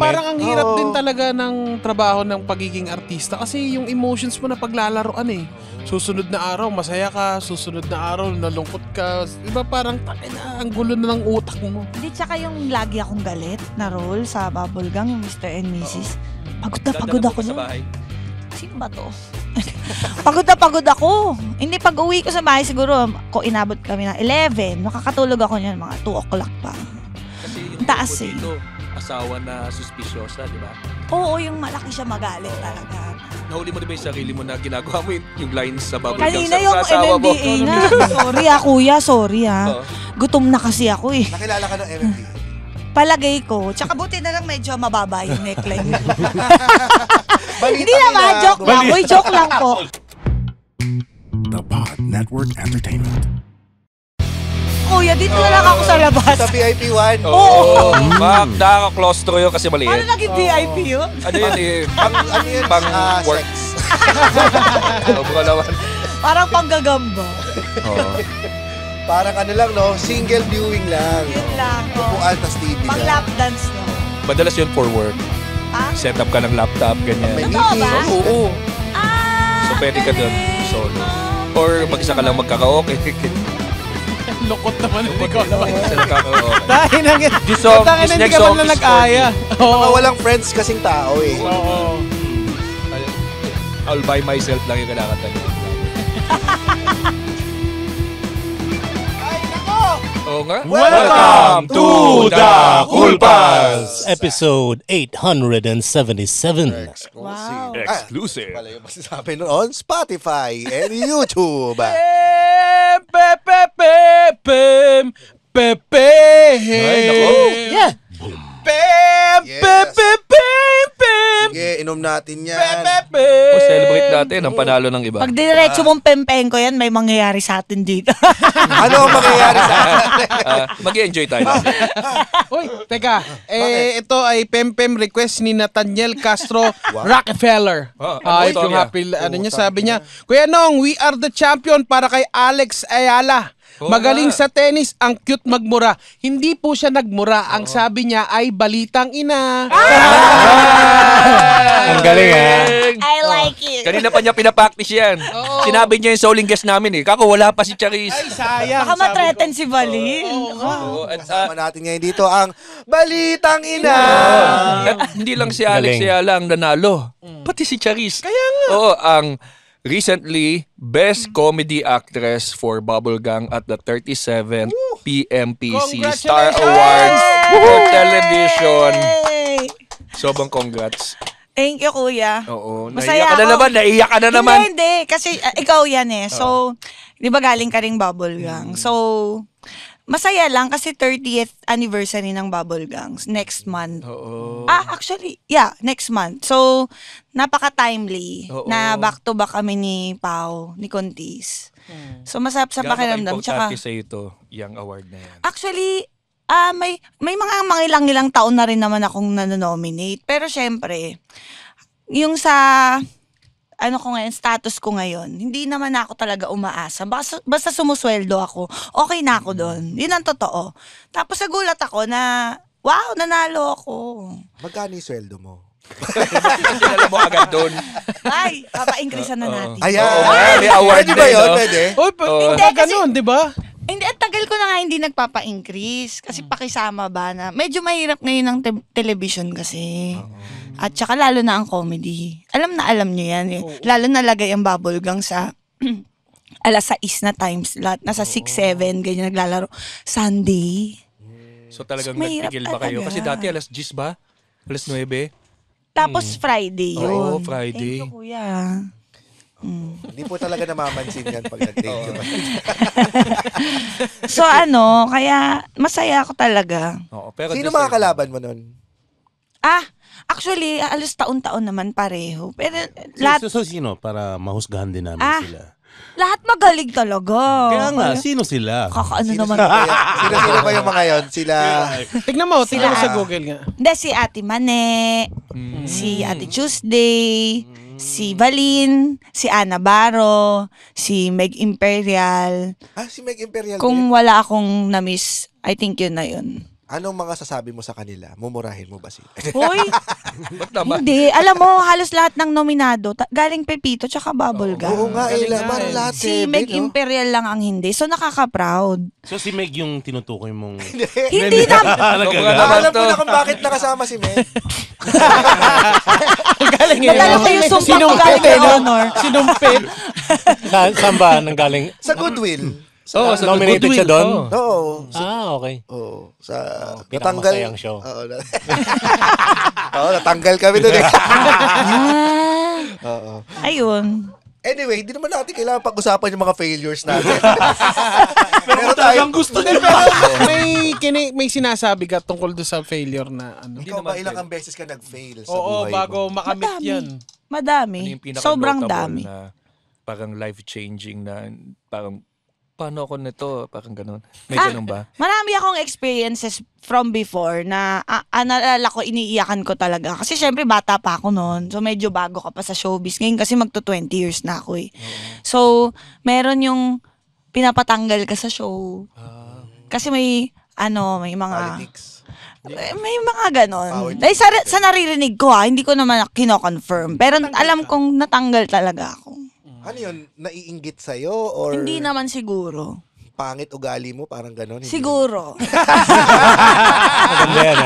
parang ang hirap din talaga ng trabaho ng pagiging artista kasi yung emotions mo na paglalaroan eh. Susunod na araw, masaya ka. Susunod na araw, nalungkot ka. Diba parang, ang gulo na ng utak mo. Hindi, tsaka yung lagi akong galit na role sa Bubble Gang, yung Mr. and Mrs. Pagod na pagod ako nun. Sino ba to? Pagod ako. Hindi, pag uwi ko sa bahay siguro, kung inabot kami ng 11, makakatulog ako niyan mga 2 o'clock pa. Kasi yung taas dito, asawa na suspisyosa, di ba? Oo, yung malaki siya magalit talaga. Nahuli mo na ba yung sarili mo na ginagawa mo yung lines sa Bubble Gang Kanina sa yung asawa mo? MMDA na. Sorry kuya, sorry Gutom na kasi ako eh. Nakilala ka ng MMDA? Palagay ko. Tsaka buti na lang medyo mababa yung neckline. Hindi naman, joke lang. Uy, joke lang po. The Pod Network Entertainment. Kuya, dito na lang ako sa labas. Sa VIP 1? Oo. Nakaka-claustro yun kasi maliit. Paano naging VIP yun? Ano yun eh? Ano yun? Pang work. Sex. Sobra naman. Parang panggagamba. Oo. Parang ano lang, no? Single viewing lang. Yun lang. Upuan, tas TV Pang lang. lap dance lang. Madalas yun for work. Set up ka ng laptop, ganyan. May Totoo ba? meeting. Oo. So pwede ka doon solo. Or mag-isa ka lang magkakaoke. Lukot naman, hindi ko alam. Isa nagkakaoke. Dahil nang This song, Dahil this hindi next ka song man lang is nag-aya. Mga walang friends kasing tao eh. Oo. All by myself lang yung kinakanta niya. Oo nga. Welcome to the Cool Pals! Episode 877. Wow. Exclusive. Pala yung masasabi nun on Spotify and YouTube. Ay, nako. Yeah! Sige, inom natin yan. Celebrate natin ang panalo ng iba. Pag diretso mong pempeng ko yan, may mangyayari sa atin dito. Ano ang mangyayari sa atin? Mag-enjoy tayo. Uy, teka. Ito ay Pempem request ni Nathaniel Castro Rockefeller. Ano Yung happy, ano niya, sabi niya, Kuya Nong, we are the champion para kay Alex Ayala. Magaling sa tennis, ang cute magmura. Hindi po siya nagmura. Ang sabi niya ay balitang ina. Ang galing I like it. Kanina pa niya pinapractice yan. Sinabi niya yung souling guest namin eh. Kako, wala pa si Charis. Ay, sayang. Baka matreten si Valin. Kasama natin ngayon dito ang Balitang Ina. At hindi lang si Alex Ayala ang nanalo. Pati si Charis. Kaya nga. Oo, ang recently Best Comedy Actress for Bubble Gang at the 37th PMPC Star Awards for Television. Sobrang congrats. Thank you, kuya. Oo. Masaya Naiyak ka na ako. naman. Naiyak ka na naman. Hindi. Kasi ikaw yan eh. So, di ba galing ka ring Bubble Gang? So, masaya lang kasi 30th anniversary ng Bubble Gangs next month. Oo. Actually, yeah, next month. So, napaka-timely na back-to-back kami ni Pao, ni Contis. So, masarap sa pakiramdam. Importante sa ito, yung award na yan. Actually, may mga ilang taon na rin naman akong nanonominate. Pero syempre, yung sa status ko ngayon, hindi naman ako talaga umaasa. Basta sumusweldo ako, okay na ako doon. Yun ang totoo. Tapos nagulat ako na, wow, nanalo ako. Magkano yung sweldo mo? Sinala mo agad doon. Ay, papa-increasean na natin. Ayan. May award Pwede ba din, yun? no? Pwede? Uy, Hindi, ganun, di ba? Hindi, at tagal ko na nga hindi nagpapa-increase. Kasi pakisama ba na, medyo mahirap ngayon ang television kasi. At saka lalo na ang comedy. Alam nyo yan eh. Lalo na lagay ang Bubble Gang sa alas 6 na time slot. Nasa 6-7, ganyan naglalaro. Sunday. So talagang So, mahirap nagpigil ba kayo? talaga. Kasi dati alas 10 ba? Alas 9? Tapos Friday yun. Oo, Friday. Thank you, kuya. Hindi po talaga namamansin yan pag nag-thank you. So kaya masaya ako talaga. Oo, pero Sino mga kalaban mo nun? Actually, alos taon-taon naman pareho. Pero lahat, Sino? Para mahusgahan din namin sila. lahat magaling talaga. Kaya nga, sino sila? Kakaano naman. Sino ba yung mga yon? Sila... Tignan mo sa Google nga. Hindi, si Ate Mane, si Ate Tuesday, si Valin, si Ana Baro, si Meg Imperial. Si Meg Imperial Kung wala akong na-miss, I think yun na yun. Anong mga sasabi mo sa kanila? Mumurahin mo ba sila? Hoy, Ba't naman? hindi. Alam mo, halos lahat ng nominado, galing Pepito tsaka Bubblegum. Oo nga, Galing nga parang eh. lahat Si Meg Imperial lang ang hindi. So, nakaka-proud. So si Meg yung tinutukoy mong... Hindi na. Sobra naman Alam ko to. na kung bakit nakasama si Meg. Galing Nadala ko yung sumpah ko galing kay Honor. Sinumpit. Saan ba nanggaling? Sa Goodwill. Oo, sa Nominated Goodwill. siya doon? Oo. Oo. Okay. Oo. Sa pinakamasayang show. Oo, Oo, natanggal kami doon eh. Oo. Ayun. Anyway, hindi naman natin kailangan pag-usapan yung mga failures natin. Pero talagang gusto niya. may sinasabi ka tungkol doon sa failure na ano. Ikaw ba ilang beses ka nag-fail sa Oo, buhay bago mo? makamit Madami. yan. Madami. Ano yung Sobrang pinaka-notable dami. na parang life-changing na parang paano ako nito? Parang ganun. May ganun ba? Marami akong experiences from before na naalala ko, iniiyakan ko talaga. Kasi syempre bata pa ako noon. So medyo bago ka pa sa showbiz. Ngayon kasi magto 20 years na ako eh. So meron yung pinapatanggal ka sa show. Kasi may mga... Politics. May mga ganon. Dahil sa naririnig ko hindi ko naman kino-confirm. Pero alam kong natanggal talaga ako. Ano yun? Naiinggit sa'yo? Or Hindi naman siguro. pangit ugali mo? Parang gano'n? hindi? Siguro. Maganda yan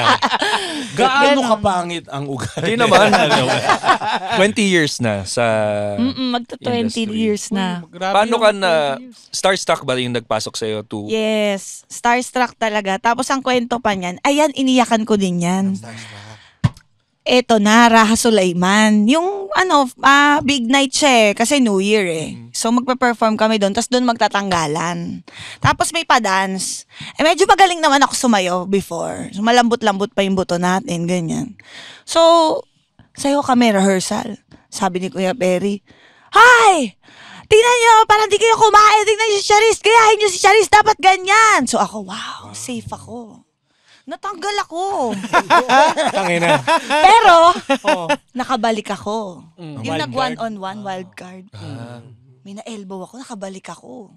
Gaano Ganon. kapangit ang ugali? Hindi naman. 20 years na sa... Magto 20 Industry. years na. Grabe Paano yung ka na... Starstruck ba yung nagpasok sa'yo to... Yes. Starstruck talaga. Tapos ang kwento pa niyan, ayan, iniyakan ko din yan. Starstruck. Eto na, Raha Sulaiman. Yung big night siya kasi New Year So magpe-perform kami doon, tapos doon magtatanggalan. Tapos may pa-dance. Medyo magaling naman ako sumayo before. So malambot-lambot pa yung buto natin, ganyan. So, sayo kami rehearsal. Sabi ni Kuya Perry, "Hi! Tingnan nyo, parang di kayo kumain. Tingnan nyo si Charis. Gayahin nyo si Charis. Dapat ganyan." So ako, wow, safe ako. Natanggal ako. Tangina. Pero, nakabalik ako. Yung Wild nag one-on-one wild card. May na-elbow ako, nakabalik ako.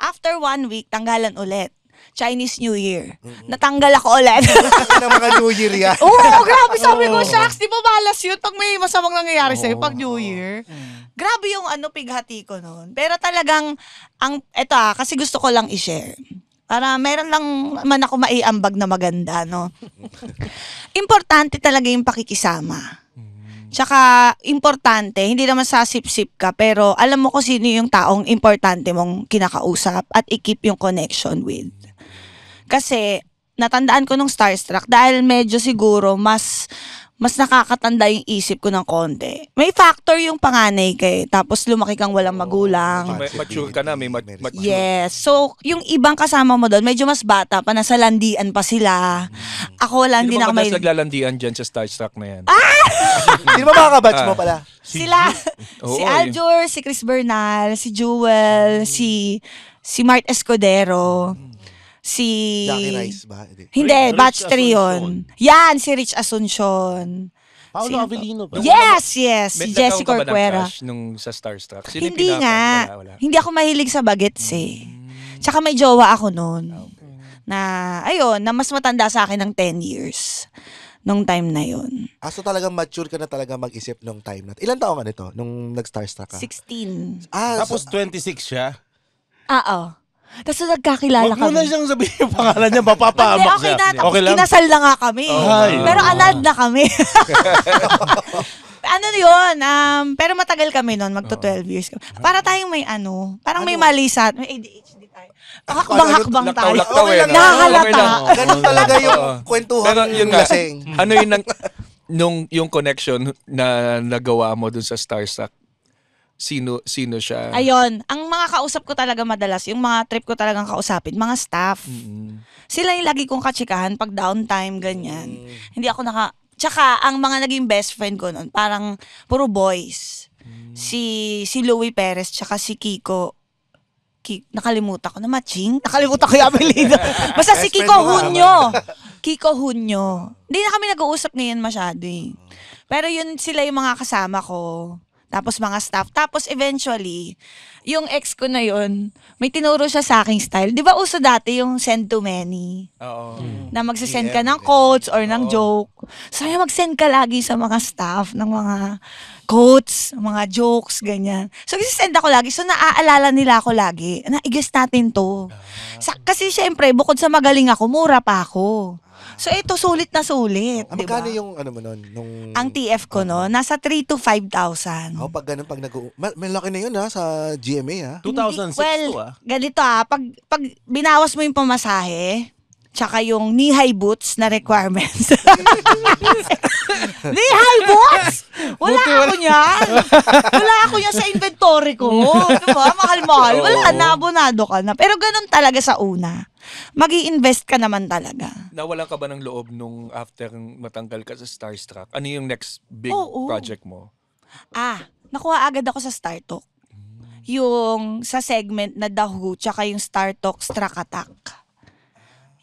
After 1 week, tanggalan ulit. Chinese New Year. Natanggal ako ulit. Ano ng mga New Year yan? Oo, grabe. Sabi ko, shucks, di ba malas yun pag may masamang nangyayari sa'yo pag New Year? Grabe yung pighati ko noon. Pero talagang, kasi gusto ko lang i-share. Para meron lang man ako maiambag na maganda, no? Importante talaga yung pakikisama. Tsaka, importante, hindi naman sa sip-sip ka, pero alam mo kung sino yung taong importante mong kinakausap at i-keep yung connection with. Kasi, natandaan ko nung Starstruck, dahil medyo siguro mas nakakatanda yung isip ko ng konti. May factor yung panganay kay, tapos lumaki kang walang magulang. Mature ka na, may mature. Yes. So, yung ibang kasama mo doon, medyo mas bata pa, nasa landian pa sila. Ako wala, Hindi hindi na ba ako may... madalas naglalandian dyan sa Starstruck na yan? Hindi ba mga kabatch mo pala? Sila, Oo, si Aljur, si Chris Bernal, si Jewel, si Mart Escudero, si... Jackie Rice ba? Hindi, Rich batch 3 Asuncion. yun. Yan, si Rich Asuncion. Paolo Sino? Avellino ba? Yes, si May Jessie nagkaroon ka ba ng Corcuera. crush nung sa Starstruck? Sino yung Hindi pinaka- nga. Wala. Hindi ako mahilig sa bagets eh. Tsaka may jowa ako noon. Na, ayun, na mas matanda sa akin ng 10 years. Nung time na yun. So talagang mature ka na talaga mag-isip nung time natin. Ilan taon ka nito nung nag-Starstruck ka? 16. Tapos 26 siya. Oo. Tapos nagkakilala Wag mo na kami. siyang sabihin yung pangalan niya, Hindi, mapapahamak okay siya. na. Tapos Okay lang? kinasal na nga kami. Ay. Pero anad na kami. Ano yun? Pero matagal kami noon, magto 12 years. Para tayong may parang may mali sa may ADHD tayo. Hakbang-hakbang tayo. Laktaw-laktaw Okay eh. lang. no? Nakakalata. Okay lang. Ganun talaga yung Oo. kwentuhan Pero yun nga, lasing. ano yung connection na nagawa mo dun sa Starstruck? Sino siya? Ayun, ang mga kausap ko talaga madalas, yung mga trip ko talagang kausapin, mga staff. Sila yung lagi kong katsikahan pag downtime, ganyan. Hindi ako Tsaka, ang mga naging best friend ko noon, parang puro boys. Si Louie Perez, tsaka si Kiko. Nakalimutan ko na matching. Nakalimutan ko yung apelido. Basta si Best Kiko friend mo, Hunyo. Kiko Hunyo. Hindi na kami nag-uusap ngayon masyado eh. Pero yun sila yung mga kasama ko Tapos mga staff. Tapos eventually, yung ex ko na yun, may tinuro siya sa aking style. Di ba uso dati yung send to many? Oo. Na magsisend ka ng quotes or ng joke. So, mag-send ka lagi sa mga staff ng mga quotes, mga jokes, ganyan. So, send ako lagi. So, naaalala nila ako lagi. I-guess natin to. Kasi syempre, bukod sa magaling ako, mura pa ako. So, ito, sulit na sulit. Diba? Magkano yung ano mo nun? Ang TF ko, no? Nasa 3,000 to 5,000. Pag ganun, pag malaki na yun sa GMA ha. 2006 Well, to ah. ganito pag binawas mo yung pamasahe, tsaka yung knee-high boots na requirements. Knee-high boots? Wala ako niyan. Wala ako niyan sa inventory ko. Diba? Mahal-mahal. Wala na, abonado ka na. Pero ganun talaga sa una. Mag-i-invest ka naman talaga. Nawalan ka ba ng loob nung after matanggal ka sa Starstruck? Ano yung next big Oo. project mo? Nakuha agad ako sa StarTalk. Yung sa segment na The Who, tsaka yung StarTalk Struck Attack.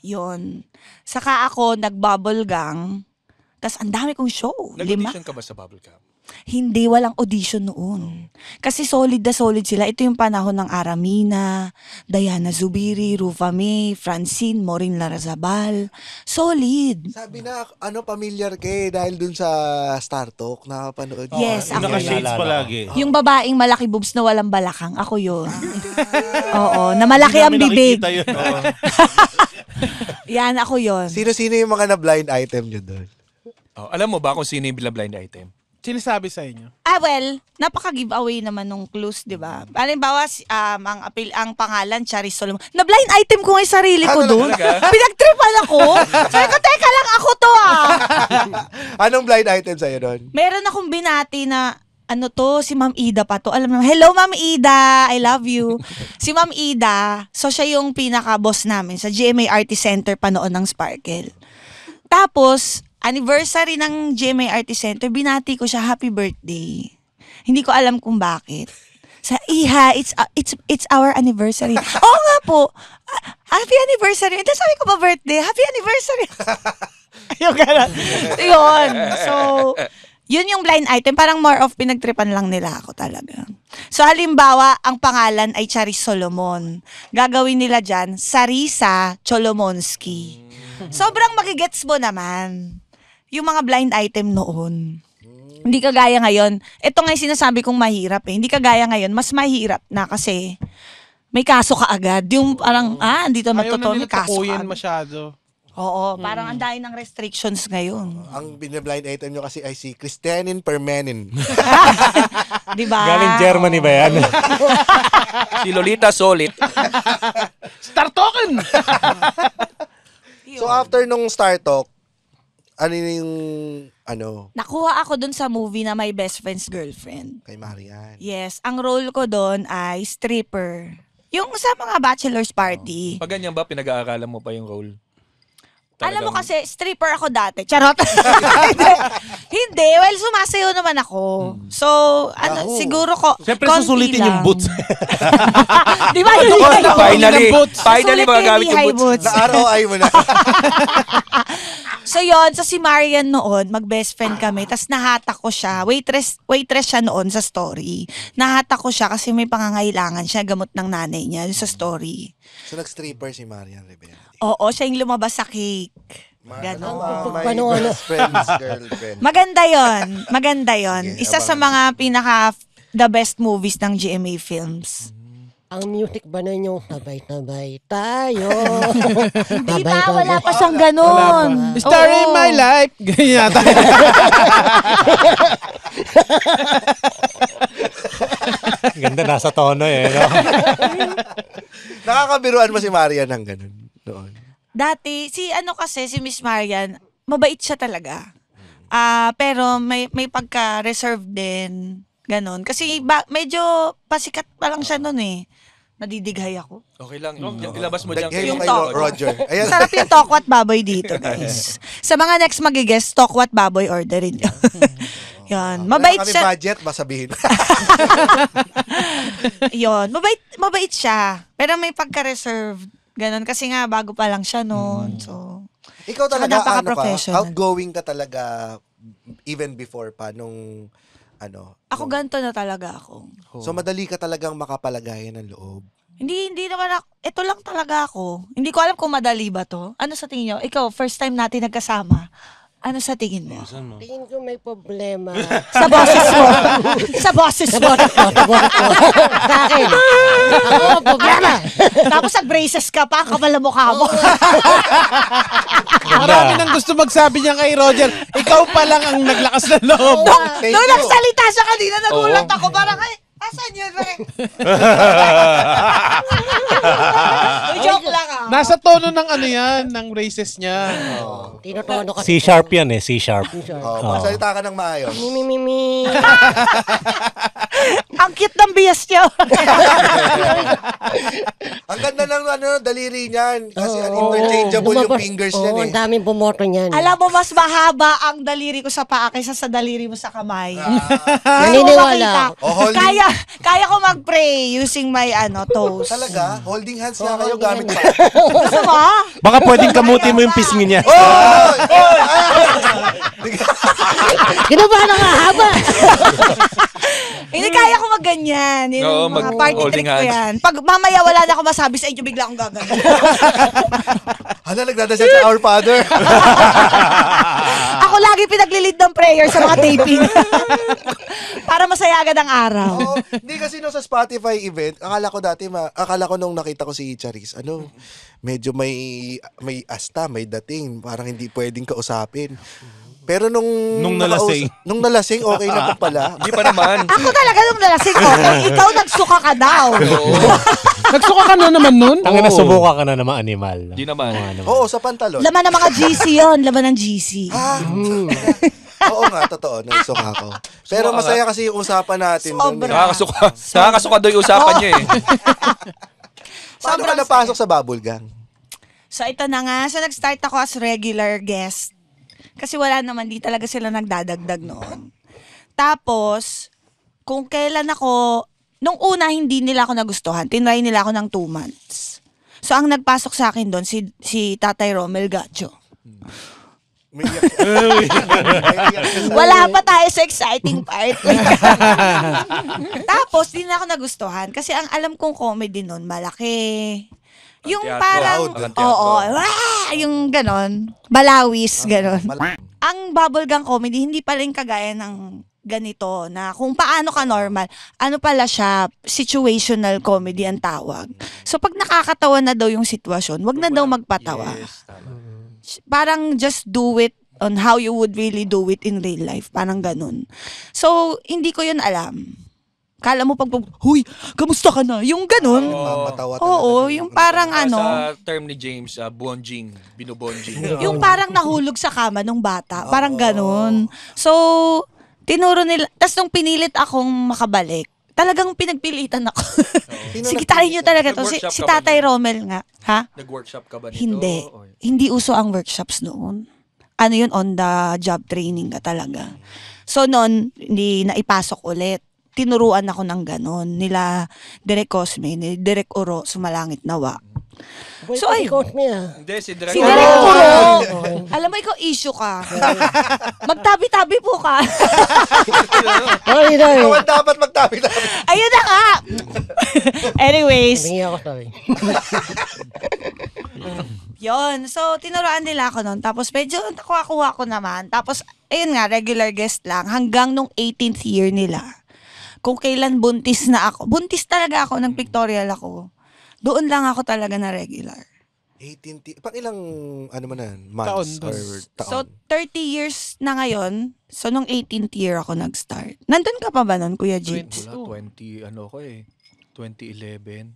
Yun. Saka ako nag-bubble gang. Tapos ang dami kong show. 5. Nag-audition ka ba sa Bubblegum? Hindi, walang audition noon. Kasi solid na solid sila. Ito yung panahon ng Aramina, Diana Zubiri, Rufa May, Francine, Maureen Larazabal. Solid. Sabi na, familiar kay dahil dun sa Star Talk, nakapanood. Yes, Yung ako naka-shades yun. palagi. Yung babaeng malaki boobs na walang balakang, ako yun. Oo, na malaki ang Hindi namin bibig. nakikita yun. Yan, ako yun. Sino-sino yung mga na-blind item nyo doon? Alam mo ba kung sino yung blind item? Sinasabi sa inyo. Well, napaka-giveaway naman nung clues, di ba? Halimbawa, ang pangalan, Charis Solomon. Na-blind item ko nga yung sarili ko doon. Pinagtripan ako. Sabi ko, teka lang, ako to Anong blind item sa'yo doon? Meron akong binati na, si Ma'am Ida pa to. Alam mo, hello Ma'am Ida, I love you. Si Ma'am Ida, so siya yung pinaka-boss namin sa GMA Artist Center pa noon ng Sparkle. Tapos, anniversary ng GMA Artist Center, binati ko siya, happy birthday. Hindi ko alam kung bakit. Sa Iha, it's our anniversary. Oo nga po. Happy anniversary. Tapos sabi ko ba birthday? Happy anniversary. Yung gano'n. Yun. So, yun yung blind item. Parang more of pinagtripan lang nila ako talaga. So, halimbawa, ang pangalan ay Charis Solomon. Gagawin nila dyan, Sarisa Cholomonski. Sobrang magigets mo naman yung mga blind item noon. Hindi kagaya ngayon. Ito nga yung sinasabi kong mahirap eh. Hindi kagaya ngayon. Mas mahirap na kasi may kaso ka agad. Yung parang, andito naman totoo, may kaso ka agad. Masyado. Oo, parang ang dahil ng restrictions ngayon. Ang blind item nyo kasi ay si Christianin Permenin. Diba? Galing Germany ba yan? Si Lolita Solit. Star token! So after nung Star Talk, ano yung Nakuha ako dun sa movie na My Best Friend's Girlfriend. kay Marian? Yes, ang role ko dun ay stripper. Yung sa mga bachelor's party. Pag ganyan ba, pinag-aaralan mo pa yung role? Alam mo kasi, stripper ako dati. Charot. Hindi. Well, sumasayaw naman ako. So, siguro ko, Siyempre konti susulitin lang. yung boots. Di ba? Yun yung Finally, Susulit magagamit yung yung boots. Na ROI mo na. So yun, sa si Marian noon, mag-best friend kami, tas nahatak ko siya. Waitress siya noon sa story. Nahatak ko siya kasi may pangangailangan siya, gamot ng nanay niya sa story. So nag-stripper si Marian Rebelde. Oo, siya yung lumabas sa cake. Ganon. My best friend's girlfriend. Maganda yon. Sige, Isa sa mga the best movies ng GMA Films. Ang music ba ninyo, sabay-sabay tayo. Di ba? Wala pa siyang ganon. Story in my life. Ganyan yata. Ganda, nasa tono eh. No? Nakakabiruan mo si Marian ng ganun noon. Dati, si Miss Marian, mabait siya talaga. Pero may pagka-reserved din. Ganon. Kasi medyo pasikat pa lang siya noon eh. Nadidighay ako. Okay lang. Ilabas mo dyan. Dagay Yung mo kay talk. Roger. Ayan. Sarap yung Tokwat Baboy dito, guys. Sa mga next magigest, Tokwat Baboy orderin nyo. Yan. Mabait Wala kami siya. budget, masabihin. Yun. Mabait siya. Pero may pagka-reserved. Ganon. Kasi nga, bago pa lang siya noon. So, Ikaw Saka talaga, napaka-professional. outgoing ka talaga even before pa nung Ako ganito na talaga ako. So madali ka talagang makapalagayan ng loob. Hindi naman ako, ito lang talaga ako. Hindi ko alam kung madali ba to. Ano sa tingin nyo? Ikaw, first time natin nagkasama. Ano sa tingin mo? Tingin ko may problema. Sa boses mo. Sa boses mo. Sa akin. Ako, problema. Tapos nag-braces ka pa, ang kapal na mukha mo. Marami nang gusto magsabi niya kay Roger, ikaw pa lang ang naglakas ng loob. Thank Nung you. nagsalita siya kanina, nagulat ako. Parang, asan yun? Joke lang ah. Nasa tono ng ng races niya. Tinutono kasi. C-sharp yan eh, C-sharp. Magsalita ka ng maayos. Mimi. Ang cute ng bias niya. Ang ganda ng daliri niyan. Kasi interchangeable yung fingers niyan Oo, eh. ang daming bumoto niyan. Alam mo, mas mahaba ang daliri ko sa paa kaysa sa daliri mo sa kamay. Naniniwala ako. Kaya ko mag-pray using my toes. Talaga? Holding hands nga kayo holding gamit hands. pa. Gusto mo? Baka pwedeng kamuti mo yung pisngi niya. Kinabahan ang haba. Hindi kaya ko mag-ganyan. Oo, Yung mga party holding trick ko hands. yan. Pag mamaya wala na ako masabi sa inyo, bigla akong gagawin. Nagdadasal sa Our Father. Ako lagi pinaglilid ng prayer sa mga taping. Para masaya agad ang araw. Oo, hindi kasi sa Spotify event, akala ko nung nakita ko si Charis, medyo may asta, may dating, parang hindi pwedeng kausapin. Pero nung nalasing, okay na po pala. Hindi pa naman. Ako talaga nung nalasing okay. Ikaw nagsuka ka daw. Nagsuka ka na naman nun? Ang nasubuka ka na naman animal. Hindi naman. Oo, sa pantalon. Laman ng mga GC yun. Laman ng GC. Oo nga, totoo, nagsuka ko. Pero masaya kasi yung usapan natin. Sobra. Nakakasuka daw yung usapan niya eh. Paano ka napasok sa Bubble Gang? So ito na nga. So nag-start ako as regular guest. Kasi wala naman, di talaga sila nagdadagdag noon. Tapos, kung kailan nung una hindi nila ako nagustuhan, tinry nila ako ng 2 months. So ang nagpasok sa akin doon, si Tatay Romel Gacho. Wala pa tayo sa exciting part. Tapos, di na ako nagustuhan. Kasi ang alam kong comedy noon, malaki. Yung parang, yung ganon, balawis, ganon. Ang bubblegum comedy, hindi pala yung kagaya ng ganito na kung paano ka normal, ano pala siya, situational comedy ang tawag. So pag nakakatawa na daw yung sitwasyon, wag na daw magpatawa. Parang just do it on how you would really do it in real life. Parang ganun. So, hindi ko yun alam. Kala mo huy, kamusta ka na? Yung ganun. Matawa talaga. Oo, yung parang Sa term ni James, bonjing, binubonjing. yung parang nahulog sa kama nung bata. Parang ganun. So, tinuro nila. Tapos nung pinilit akong makabalik, talagang pinagpilitan ako. Sige, tayo nyo talaga to. Si Tatay Romel nga. Ha? Nag-workshop ka ba nito? Hindi. Hindi uso ang workshops noon. Ano yun, on the job training ka talaga. So noon, hindi naipasok ulit. Tinuruan ako ng ganon. Nila Direk Cosme, ni Direk Oro, Sumalangit Nawa. So ay, Hindi, si Direk si Direk Oro. Alam mo, ikaw issue ka. Magtabi-tabi po ka. Ikaw dapat magtabi-tabi. Ayun na nga. Anyways. Bingi ako, sorry. Yon. So, tinuruan nila ako noon. Tapos, medyo nakuha ko naman. Tapos, ayun nga, regular guest lang. Hanggang nung 18th year nila. Kung kailan buntis na ako. Buntis talaga ako, ng pictorial ako. Doon lang ako talaga na regular. 18, pang ilang, months Taon. or taon? So, 30 years na ngayon. So, nung 18th year ako nag-start. Nandun ka pa ba nun, Kuya Jeeps? Wala, 2011.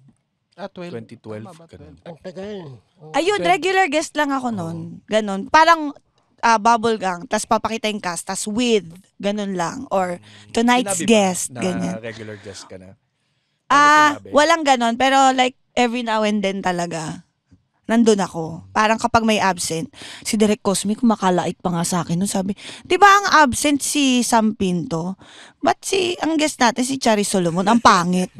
12. 2012. Tama ba, ganun. 12? Ang tagal. Ayun, regular guest lang ako nun. Ganon. Parang bubble gang, tas papakita yung cast, tas with, ganun lang. Or tonight's Sinabi ba guest, na ganyan. regular guest ka na? Ah, sinabi? walang ganon. Pero like, every now and then talaga. nandun ako. Parang kapag may absent, si Direk Cosme kumakalait pa nga sa akin. Nung sabi, di ba ang absent si Sam Pinto? Ba't ang guest natin si Charis Solomon, ang pangit?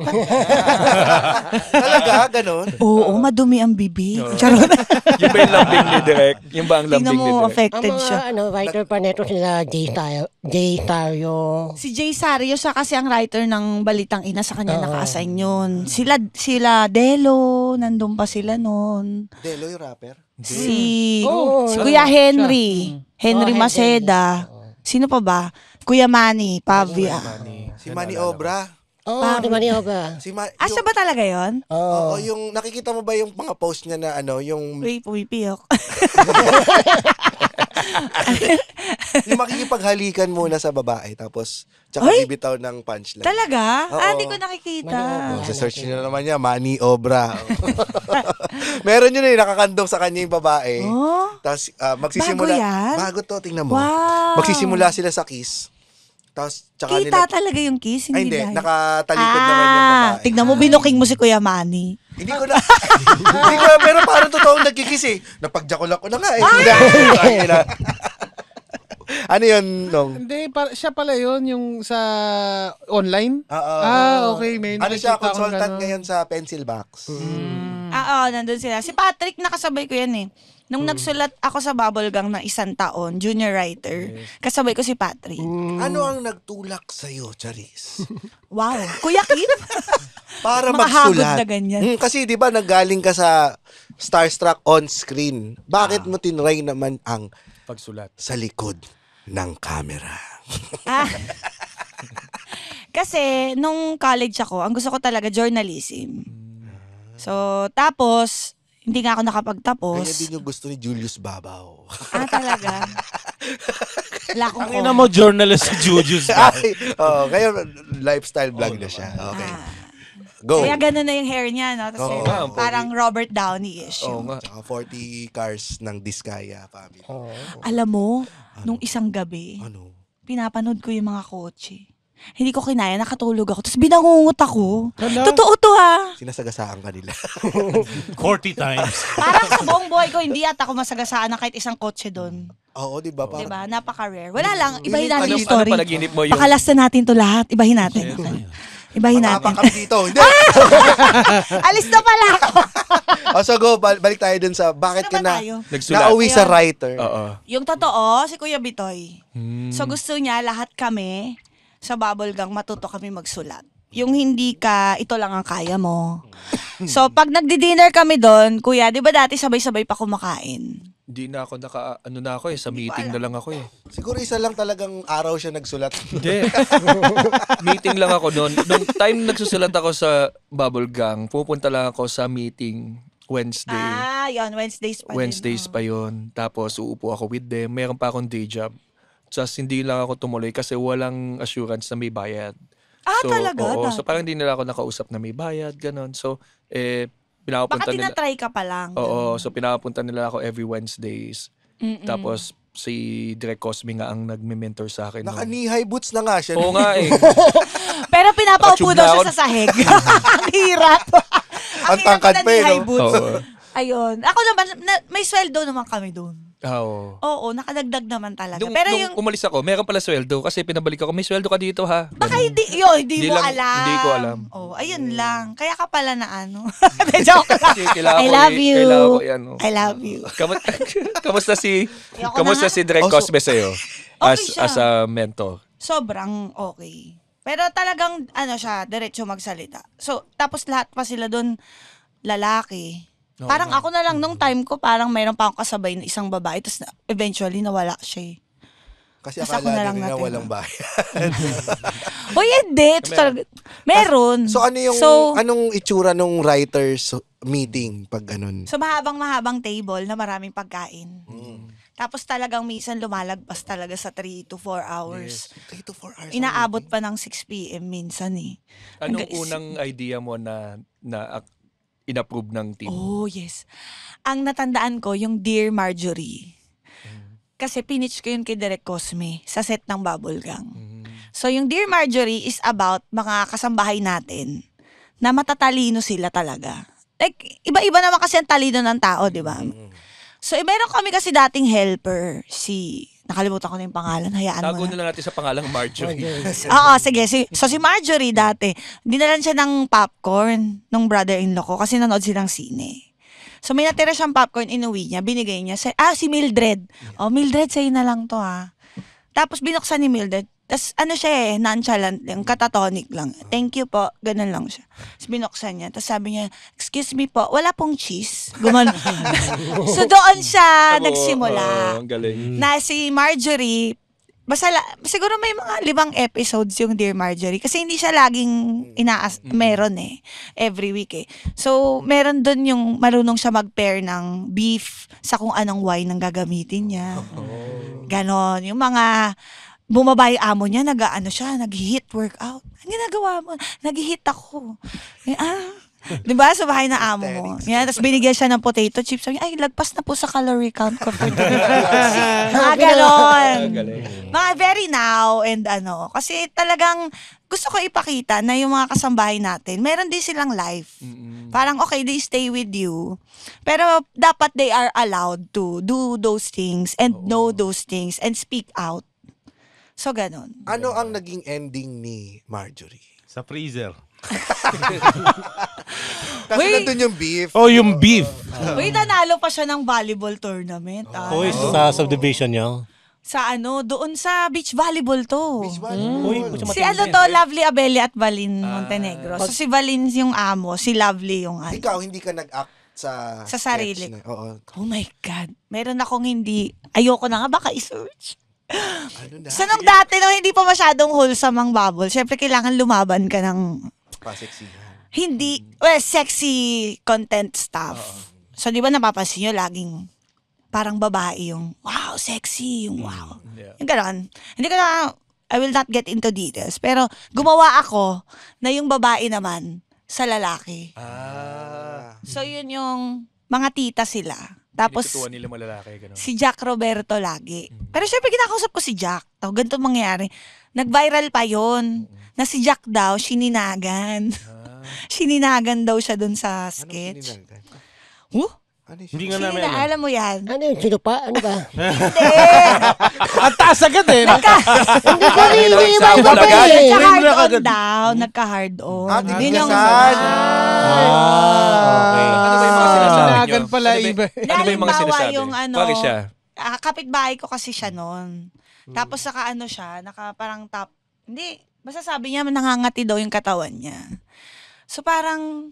Talaga, ganon. Oo, madumi ang bibig. Charot. Yung ba yung lambing ni Direk? Yung ba ang lambing Tingnan ni mo, Direk? affected Ang siya. mga writer pa neto sila Jay Tario. Si Jay Sario, siya kasi ang writer ng Balitang Ina, sa kanya naka-assign yun. Sila Delo, nandun pa sila nun. Delo yung rapper. Si Kuya Henry. Henry Maceda. Sino pa ba? Kuya Manny, Pavia. Si Manny Obra. Oo, di ba niyo ba? Siya ba talaga yon? Oo, yung nakikita mo ba yung mga post niya na yung Uy, pumipiyok. yung makikipaghalikan muna sa babae tapos tsaka Ay! bibitaw ng punchline. Talaga? Oo. Hindi ko nakikita. Sa search nyo na naman niya, Manny Obra. Meron yun nakakandong sa kanya yung babae. Oh? Tapos magsisimula. Bago yan? Bago to, tingnan mo. Wow. Magsisimula sila sa kiss. Tapos tsaka Kita nila. talaga yung kiss, Ay, hindi hindi. dahil. Nakatalikod naman yung babae. Tignan mo, binuking mo si Kuya Manny. Hindi ko na. Hindi ko na, pero parang totoong nagkikis eh. Napagjakulak ko na nga eh. Ano yun, Nong? Hindi, siya pala yun, yung sa online? Okay. May Ano siya, nakikita akong consultant ganun. ngayon sa pencil box. Oo, nandun sila. Si Patrick, nakasabay ko yan eh. Nung nagsulat ako sa Bubble Gang ng 1 taon, junior writer, kasabay ko si Patrick. Ano ang nagtulak sa'yo, Charis? Wow. Kuya Kim? Para Makahagod magsulat. na ganyan. Kasi di ba nanggaling ka sa Starstruck on screen. Bakit mo tinry naman ang Pagsulat. sa likod ng camera? Kasi, nung college ako, ang gusto ko talaga journalism. So, tapos, hindi nga ako nakapagtapos. Kaya din yung gusto ni Julius Babaw. Talaga? Wala akong Ang ina mo, journalist si Juju's. Ay, ngayon lifestyle vlog na siya. Okay. Go. Kaya ganun na yung hair niya, no? Tapos Oo. meron parang Robert Downey-ish. Oo nga. Tsaka 40 cars ng Diskaya family. Alam mo, nung isang gabi, Ano? pinapanood ko yung mga kotse. Hindi ko kinaya, nakatulog ako. Tapos binangungot ako. Hala. Totoo to ha. Sinasagasaan ka nila. 40 times. Parang sa buong buhay ko, hindi at ako masagasaan ng kahit isang kotse doon. Oo, di ba? Diba? Napaka-rare. Wala lang. Ibahin natin Ano, yung story. ano panaginip mo yung... Pakalas na natin to lahat. Ibahin natin. Ibahin natin. Matapang kami dito. Hindi. Alis na pala ako. So go, balik tayo dun sa bakit Saan ka ba na tayo? Nagsulat. nauwi sa Ayun. writer. Oo. Yung totoo, si Kuya Bitoy. So gusto niya lahat kami sa Bubble Gang matuto kami magsulat. Yung hindi ka, ito lang ang kaya mo. So pag nagdi-dinner kami doon, Kuya, di ba dati sabay-sabay pa kumakain? Hindi na ako sa meeting na lang ako eh. Siguro isa lang talagang araw siya nagsulat. Hindi. Meeting lang ako noon. Nung time nagsusulat ako sa Bubble Gang, pupunta lang ako sa meeting Wednesday. Yun, Wednesdays pa Wednesdays din. pa yon. Tapos uupo ako with them. Meron pa akong day job. Just hindi lang ako tumuloy kasi walang assurance na may bayad. Talaga? Oo, so Dati? parang hindi nila ako nakausap na may bayad, ganon. So, pinapunta Baka nila. tinatry ka pa lang. Oo, so pinapunta nila ako every Wednesdays. Tapos si Direk Cosme nga ang nagme-mentor sa akin. Naka-knee-high boots na nga siya. Oo nga eh. Pero pinapaupo Nakatube daw na siya ako. sa sahig. Ang hirap. Ang tangkad hirap pa eh, na knee-high no? boots. Oo. Ayun. Ako naman, may sweldo naman kami doon. Oo. Oo, nakadagdag naman talaga. Nung, Pero nung yung, umalis ako, meron pala sweldo kasi pinabalik ako, may sweldo ka dito ha. baka Ganun. hindi Hindi mo lang- alam. hindi ko alam. Oh, ayun lang. Kaya ka pala na ano. Joke lang. Kasi kailangan I ko love you. Kailangan ko yan. oh. I love you. Kamusta si Ayoko kamusta na nga. si Direk Cosme sa'yo? Okay siya. As a mentor. Sobrang okay. Pero talagang, siya, diretso magsalita. So, tapos lahat pa sila doon, lalaki. Parang ako na lang, nung time ko, parang mayroon pa akong kasabay na isang babae, tapos eventually nawala siya eh. Kasi Tapos ako na akala lang nila natira. walang bayan. Hoy, hindi. Ito talaga. Meron. So ano yung So, anong itsura nung writers meeting pag ganun? so mahabang table na maraming pagkain. Tapos talagang minsan lumalagpas talaga sa 3 to 4 hours. 3 to 4 hours. Inaabot pa ng 6 p.m. minsan eh. Anong Hanggang- unang idea mo na inapprove ng team? Oh, yes. Ang natandaan ko, yung Dear Marjorie. Kasi pinitch ko yun kay Direk Cosme sa set ng Bubble Gang. So, yung Dear Marjorie is about mga kasambahay natin na matatalino sila talaga. like, iba-iba naman kasi ang talino ng tao, di ba? So, meron kami kasi dating helper, nakalimutan ko na yung pangalan, hayaan mo Tago na. na lang natin sa pangalang Marjorie. Oo, sige. So, si Marjorie dati, dinalan siya ng popcorn nung brother-in-law ko kasi nanood silang sine. So, may natira siyang popcorn, inuwi niya, binigay niya. Si Mildred. Oh, Mildred, sa'yo na lang to, ha. Tapos, binuksan ni Mildred. Tapos, siya nonchalant lang, catatonic lang. Thank you po. Ganun lang siya. Tapos, binuksan niya. Tapos, sabi niya, excuse me po, wala pong cheese. Guman. So, doon siya nagsimula. Ang galing. Na si Marjorie, siguro may mga 5 episodes yung Dear Marjorie kasi hindi siya laging meron every week So, meron dun yung marunong siya mag-pair ng beef sa kung anong wine ang gagamitin niya. Ganon. Yung mga bumaba yung amo niya, nag-hit workout. Ang ginagawa mo? Nag-hit ako. Diba? Sa bahay na amo mo. Yan, tapos binigyan siya ng potato chips. Sabi niya, ay, lagpas na po sa calorie count ko for today. Mga ganon. Mga very now and Kasi talagang gusto ko ipakita na yung mga kasambahay natin, meron din silang life. Parang okay, they stay with you. Pero dapat they are allowed to do those things and know those things and speak out. So, ganon. Ano ang naging ending ni Marjorie? Sa freezer. Kasi nandun yung beef. Oh, yung beef. Uy, nanalo pa siya ng volleyball tournament. Uy, sa subdivision niya. Sa doon sa beach volleyball to. Uy, Si Lovely Abeli at Valin Montenegro. So si Valin yung amo, si Lovely yung Ikaw, hindi ka nag-act sa sarili. Oo. Oh my God. Meron akong hindi, ayoko na nga, baka i-search. So nung dati, nung hindi pa masyadong wholesome ang bubble, syempre kailangan lumaban ka ng paseksihan. hindi, sexy content stuff. So di ba napapansin nyo, laging parang babae yung, wow, sexy, yung wow. Yung gano'n. Hindi ko na, I will not get into details. Pero gumawa ako na yung babae naman sa lalaki. So yun yung mga tita sila. Tapos, Pinitutuan nila malalaki. Ganun. si Jack Roberto lagi. Pero syempre, kinakausap ko si Jack. Ganito mangyari. Nag-viral pa yon na si Jack daw, sininagan. Sininagan daw siya dun sa sketch. Hindi nga namin alam. Alam mo yan? Ano yun? Sino pa? Ano ba? Hindi. Ang taas agad Hindi ko rin Ano, iba example iba agad? eh. Nagka-hard on daw. Nagka-hard on. Yun yung tigasan. Okay. Ano ba yung mga sinasabi nyo? Sinagan pala iba. Ano ba yung mga Halimbawa, sinasabi? yung Bakit siya? kapitbahay ko kasi siya noon. Tapos saka siya, parang top. Hindi, basta sabi niya nangangati daw yung katawan niya. So parang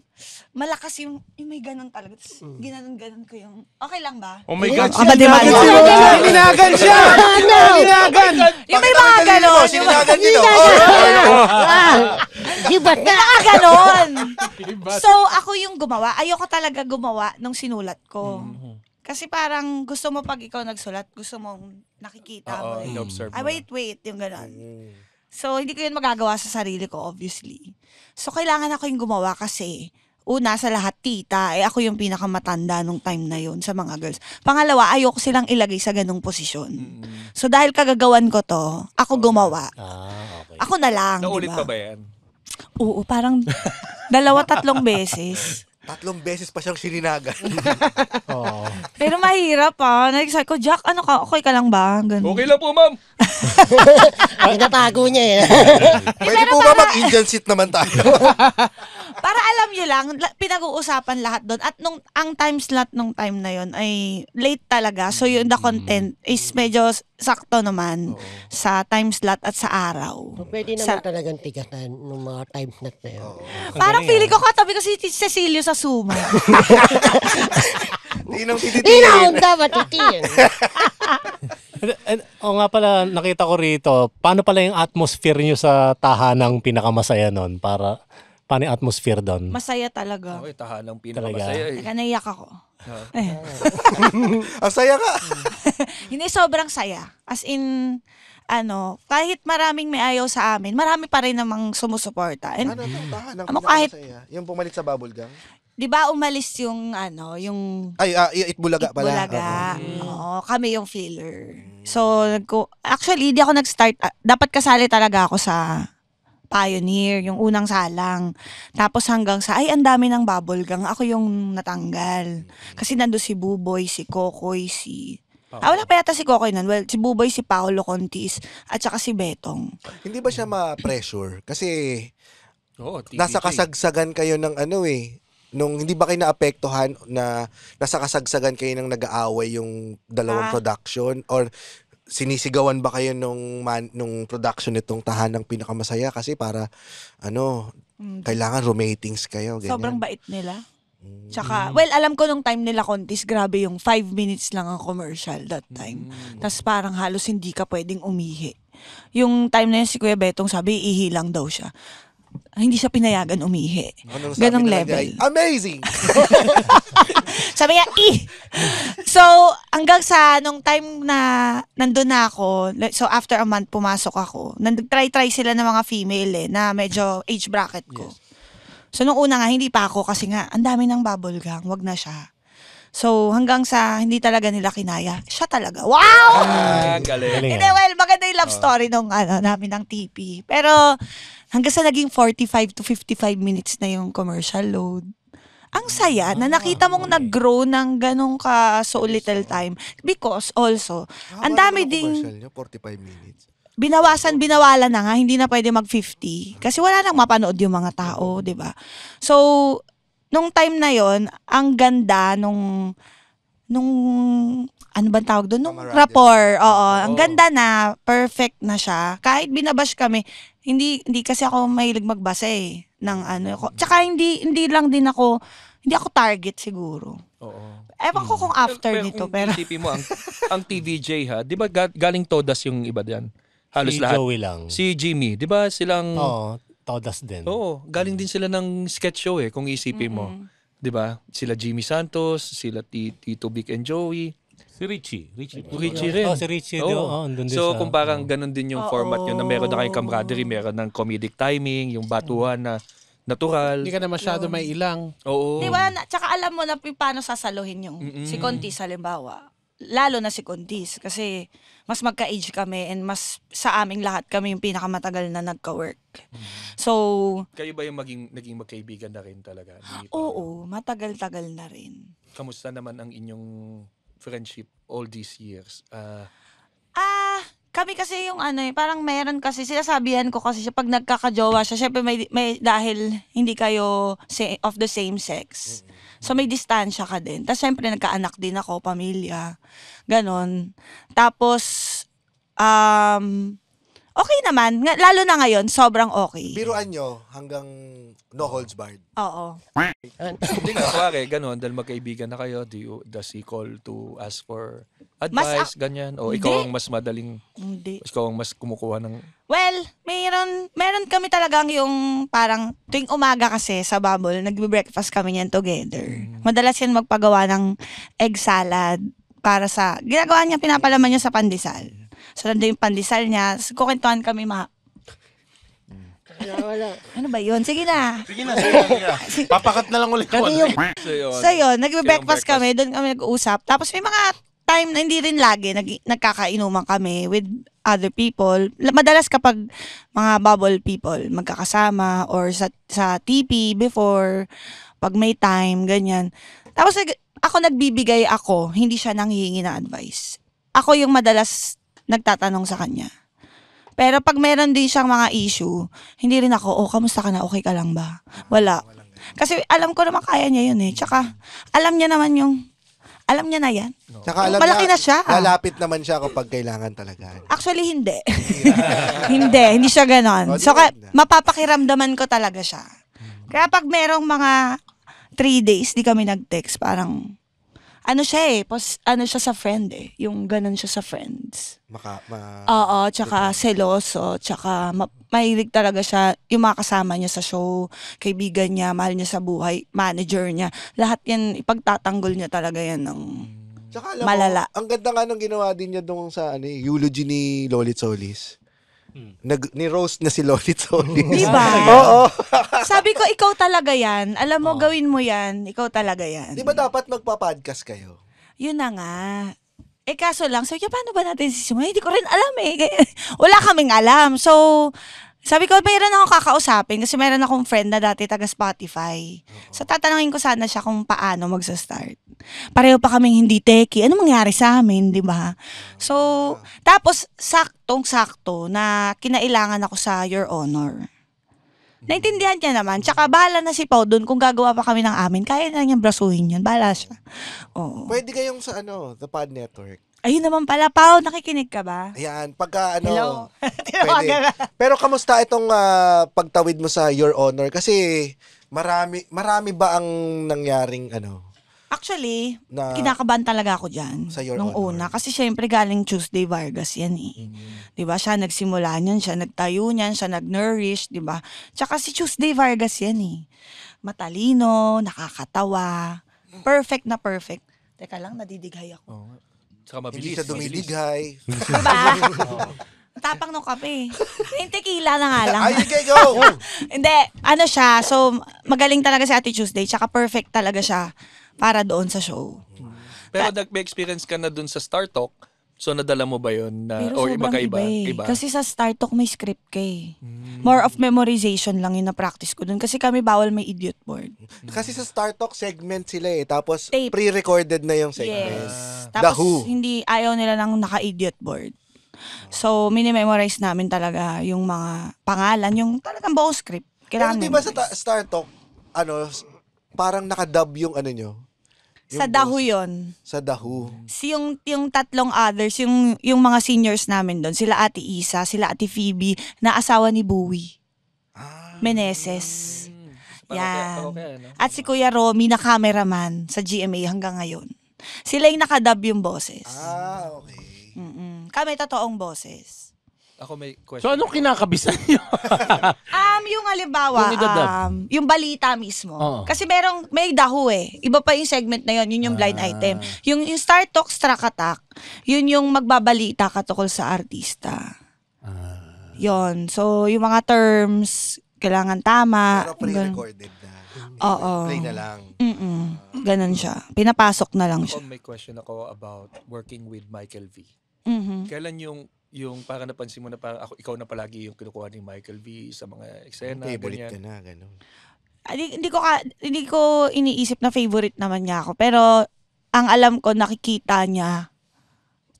malakas yung may ganun talaga. Tapos ginanon ko yung, okay lang ba? Oh my God. Sinagan siya! Sinagan! Yung may mga ganon. Sinagan nyo. Hibat na. Mga ganon. So ako yung gumawa. Ayoko talaga gumawa nung sinulat ko. Kasi parang gusto mo pag ikaw nagsulat, gusto mong nakikita mo. in-observe mo. Wait, yung ganon. So, hindi ko yun magagawa sa sarili ko, obviously. So, kailangan ako yung gumawa kasi, una sa lahat, tita, ako yung pinakamatanda nung time na yun sa mga girls. Pangalawa, ayoko silang ilagay sa ganung posisyon. So, dahil kagagawan ko to, ako gumawa. Okay. Ako na lang, Naulit diba? pa ba yan? Oo, parang 2-3 beses. 3 beses pa siyang sininagan. Oo. Pero mahirap Nag-sabi ko, Jack, okay ka lang ba? Ganun. Okay lang po, ma'am. Tinatago niya eh. Pwede po ba mag-Indian seat naman tayo? Para alam nyo lang, pinag-uusapan lahat doon. At ang time slot nung time na yon ay late talaga. So yung the content is medyo sakto naman sa time slot at sa araw. Pwede naman talagang tigasan ng mga times na yun. Parang feeling ko katabi ko si Cecilio sa Suma. Tinong Hindi tititiin. na dapat titiin. O nga pala, nakita ko rito, paano pala yung atmosphere nyo sa tahanang pinakamasaya nun? Paano yung atmosphere doon? Masaya talaga. Okay, tahanang pinakamasaya eh. Kaya naiyak ako. Ang saya ka. Hindi, sobrang saya. As in, kahit maraming may ayaw sa amin, marami pa rin namang sumusuporta. And, Ano to? Tahanang kahit- pinakamasaya. Yung pumalit sa bubble gang? di ba umalis yung, yung Ay, Itbulaga pala. Bulaga. Oo, kami yung filler. So, actually, di ako nag-start. Dapat kasali talaga ako sa Pioneer, yung unang salang. Tapos hanggang sa, ay, ang dami ng bubble gang. Ako yung natanggal. Kasi nando si Buboy, si Kokoy, wala pa yata si Kokoy nun. Well, si Buboy, si Paolo Contis, at saka si Betong. Hindi ba siya ma-pressure? Kasi TVJ. nasa kasagsagan kayo ng nung hindi ba kayo naapektuhan na nasa kasagsagan kayo ng nag-aaway yung dalawang production or sinisigawan ba kayo nung production nitong Tahanang Pinakamasaya kasi para kailangan roommatings kayo ganyan. Sobrang bait nila. Tsaka, well, alam ko nung time nila Contis, grabe yung 5 minutes lang ang commercial that time. Tapos parang halos hindi ka pwedeng umihi. Yung time na yun si Kuya Betong sabi, ihi lang daw siya. Hindi siya pinayagan umihi. Ganong level. Amazing! Sabi niya, So, hanggang sa nung time na nandun na ako, so after a month pumasok ako, nag-try sila ng mga female na medyo age bracket ko. Yes. So, nung una nga, hindi pa ako kasi nga, ang dami ng bubble gang, wag na siya. So, hanggang sa hindi talaga nila kinaya, siya talaga. Wow! Galing. Hindi, well, maganda yung love story nung namin ng TP. Pero, hanggang sa naging 45 to 55 minutes na yung commercial load. Ang saya na nakita mong nag-grow ng ganong ka so little time. Because also, ang dami ding... 45 minutes. Binawalan na nga, hindi na pwede mag-50. Kasi wala nang mapanood yung mga tao, di ba? So, nung time na yon, ang ganda nung ano ba tawag doon? Nung rapport. Oo, ang ganda na, perfect na siya. Kahit binabash kami, hindi kasi ako mahilig magbasa ng Tsaka hindi ako target siguro. Oo. Ewan ko kung after nito, pero isipin mo, ang TVJ ha, di ba galing Todas yung iba diyan? Halos Si lahat. Joey lang. Si Jimmy, di ba silang... Oo, Todas din. Oo, galing din sila ng sketch show kung isipin mo. Di ba? Sila Jimmy Santos, sila Tito Vic and Joey. Si Richie rin. Si Richie. Andun din So, sa... kung parang ganun din yung format yun, na meron na kayong camaraderie, meron ng comedic timing, yung batuhan na natural. Hindi ka na masyado may ilang. Oo. di ba? Tsaka alam mo na paano sasaluhin yung si Contis, halimbawa. Lalo na si Contis. Kasi mas magka-age kami and mas sa aming lahat kami yung pinakamatagal na nagka-work. So, Kayo ba yung naging magkaibigan na rin talaga? oo, matagal-tagal na rin. Kamusta naman ang inyong friendship all these years? Kami kasi yung parang meron kasi, sinasabihan ko kasi siya pag nagkakajowa siya, syempre may dahil hindi kayo of the same sex. So may distansya ka din. Tapos syempre nagkaanak din ako, pamilya. Ganon. Tapos, okay naman. Lalo na ngayon, sobrang okay. Biruan nyo hanggang no holds barred. Oo. Hindi nga, pare, gano'n, dahil magkaibigan na kayo, does he call to ask for advice, ganyan? O ikaw ang mas madaling, Hindi. ikaw ang mas kumukuha ng... Well, meron kami talagang yung parang tuwing umaga kasi sa Bubble, nagbe-breakfast kami niyan together. Madalas yan magpagawa ng egg salad para sa, ginagawa niya, pinapalaman niya sa pandesal. So, nandun yung pandesal niya. So, kukwentuhan kami Wala. Ano ba yun? Sige na. Papakat na lang ulit ko. So, yun. Nagbe-breakfast kami. Doon kami nag-uusap. Tapos, may mga time na hindi rin lagi nagkakainuman kami with other people. Madalas kapag mga Bubble people magkakasama or sa TP before, pag may time, ganyan. Tapos, ako nagbibigay hindi siya nanghihingi ng advice. Ako yung madalas nagtatanong sa kanya. Pero pag meron din siyang mga issue, hindi rin ako, kamusta ka na? Okay ka lang ba? Wala. Kasi alam ko naman kaya niya yun Tsaka alam niya na yan. Tsaka alam malaki niya, na siya. lalapit naman siya kapag kailangan talaga. Actually, hindi. hindi siya ganon. So, mapapakiramdaman ko talaga siya. Kaya pag merong mga 3 days, di kami nag-text, parang, siya siya sa friend Yung ganon siya sa friends. Oo, tsaka seloso, tsaka mahilig talaga siya, yung mga kasama niya sa show, kaibigan niya, mahal niya sa buhay, manager niya, lahat yan, ipagtatanggol niya talaga yan ng tsaka alam malala. Mo, ang ganda nga nung ginawa din niya doon sa eulogy ni Lolit Solis. Ni-roast na si Lolit Solis. Diba? Oo. Sabi ko, ikaw talaga yan. Alam mo, gawin mo yan. Ikaw talaga yan. Di ba dapat magpa-podcast kayo? Yun na nga. Kaso lang, paano ba natin sisimula? Hindi ko rin alam Wala kaming alam. So, Sabi ko, mayroon akong kakausapin kasi mayroon akong friend na dati taga Spotify. So, tatanungin ko sana siya kung paano magsa-start. Pareho pa kaming hindi techie. Ano mangyari sa amin, di ba? So, tapos, saktong-sakto na kinailangan ako sa Your Honor. Naintindihan niya naman. Tsaka bahala na si Pao doon kung gagawa pa kami ng amin. Kaya na niyang brasuhin yun. Bahala siya. Oo. Pwede kayong sa The Pod Network. Ayun naman pala, Pao, nakikinig ka ba? Ayan, pagka Hello? pwede. Pero kamusta itong pagtawid mo sa Your Honor? Kasi marami ba ang nangyaring Actually, na kinakabahan talaga ako dyan. Sa Your nung Honor. una. Kasi syempre galing Tuesday Vargas yan eh. Diba? Siya nagsimula niyan, siya nagtayo niyan, siya nag-nourish, diba? Tsaka si Tuesday Vargas yan eh. Matalino, nakakatawa. Perfect na perfect. Teka lang, nadidighay ako. Saka hindi mabilis. siya dumidighay. Diba? Tapang nung kape. Yung tequila na nga lang. Ay, okay, go! Hindi, ano siya. So, magaling talaga si Ate Tuesday. Tsaka perfect talaga siya para doon sa show. Pero may experience ka na dun sa Star Talk. So nadala mo ba yun? Pero Or sobrang magkaiba? iba eh. Kasi sa Star Talk may script ka eh. More of memorization lang yung na-practice ko dun. Kasi kami bawal may idiot board. Kasi sa Star Talk segment sila eh. Tapos Tape. pre-recorded na yung segment. Yes. The Tapos Who. hindi, ayaw nila ng naka-idiot board. So, minimemorize namin talaga yung mga pangalan, yung talagang buong script. Pero Kailangan di ba sa memorize. Star Talk, parang nakadub yung nyo? Sa Yung Dahu boss. yun. Sa The Who. Yung tatlong others, yung mga seniors namin doon, sila Ate Isa, sila Ate Phoebe, na asawa ni Bowie. Meneses. Yan. At si Kuya Romy na cameraman sa GMA hanggang ngayon. Sila yung nakadub yung boses. Okay. Kami totoong boses. Ako may question. So anong kinakabisan niyo? Yung halimbawa, Yung idadub. yung balita mismo. Oo. Kasi may dahu eh. Iba pa yung segment na yun yung blind item. Yung Star Talk, Struck Attack, yun yung magbabalita ka tungkol sa artista. Yun. So, yung mga terms, kailangan tama. Pero pre-recorded na. Oo. Play na lang. Ganon siya. Pinapasok na lang siya. Ako may question ako about working with Michael V. Mhm. Kailan yung parang napansin mo na parang ikaw na palagi yung kinukuha ni Michael V sa mga eksena, Favorite ka ganyan. na, ganun. Hindi ko iniisip na favorite naman niya ako. Pero, ang alam ko, nakikita niya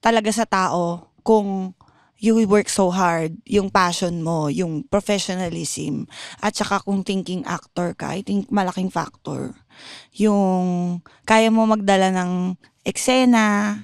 talaga sa tao kung you work so hard, yung passion mo, yung professionalism, at saka kung thinking actor ka, I think malaking factor. Yung kaya mo magdala ng eksena,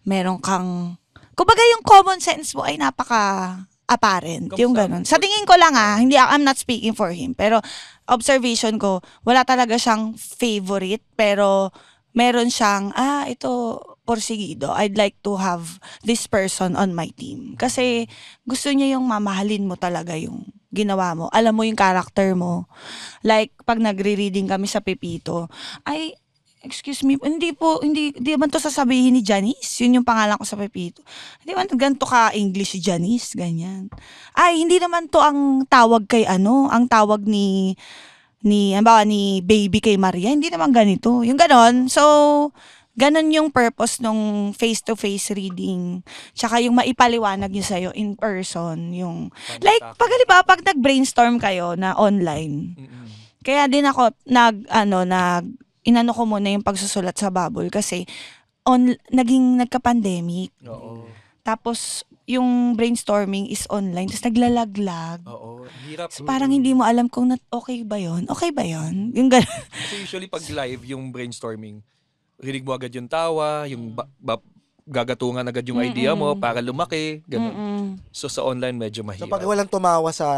meron kang, kumbaga yung common sense mo ay napaka-apparent. Yung ganun. Sa tingin ko lang I'm not speaking for him, pero observation ko, wala talaga siyang favorite, pero meron siyang, ito, porsigido. I'd like to have this person on my team. Kasi gusto niya yung mamahalin mo talaga yung ginawa mo. Alam mo yung character mo. Like, pag nagre-reading kami sa Pepito, excuse me, hindi man to sasabihin ni Janice. Yun yung pangalan ko sa Pepito. Hindi man ganito ka English si Janice, ganyan. Hindi naman to ang tawag kay ang tawag ni Baby kay Maria. Hindi naman ganito. Yung ganon. So, ganon yung purpose nung face-to-face reading. Tsaka yung maipaliwanag niyo sa'yo in person. Yung, like, pag nag-brainstorm kayo na online. Kaya din ako, inano ko muna yung pagsusulat sa Bubble kasi naging nagka-pandemic. Oo. Tapos, yung brainstorming is online. Tapos naglalaglag. Oo. Hirap. So, parang hindi mo alam kung okay ba yun? Okay ba yun? Yung gano'n. Kasi usually pag live yung brainstorming, rinig mo agad yung tawa, yung gagatungan agad yung idea mo para lumaki, ganun. So sa online medyo mahirap. So pag walang tumawa sa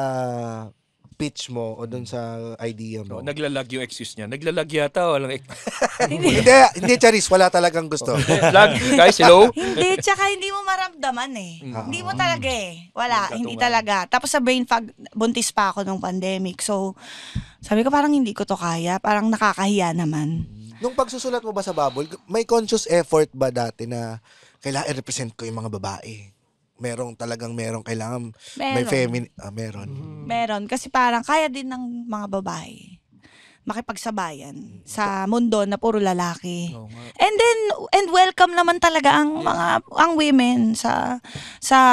pitch mo o dun sa idea mo. Naglalag yung excuse niya. Naglalag yata. Walang Hindi, Charis. Wala talagang gusto. Lag. Guys, hello? Hindi, tsaka hindi mo maramdaman eh. Hindi mo talaga eh. Wala, hindi talaga. Tapos sa brain fog, buntis pa ako nung pandemic. So, sabi ko parang hindi ko to kaya. Parang nakakahiya naman. Nung pagsusulat mo ba sa Bubble, may conscious effort ba dati na kailangan i-represent ko yung mga babae? Merong kailangan may feminine. Meron. Meron. Kasi parang kaya din ng mga babae. makipagsabayan sa mundo na puro lalaki. Oo nga. And welcome naman talaga ang women sa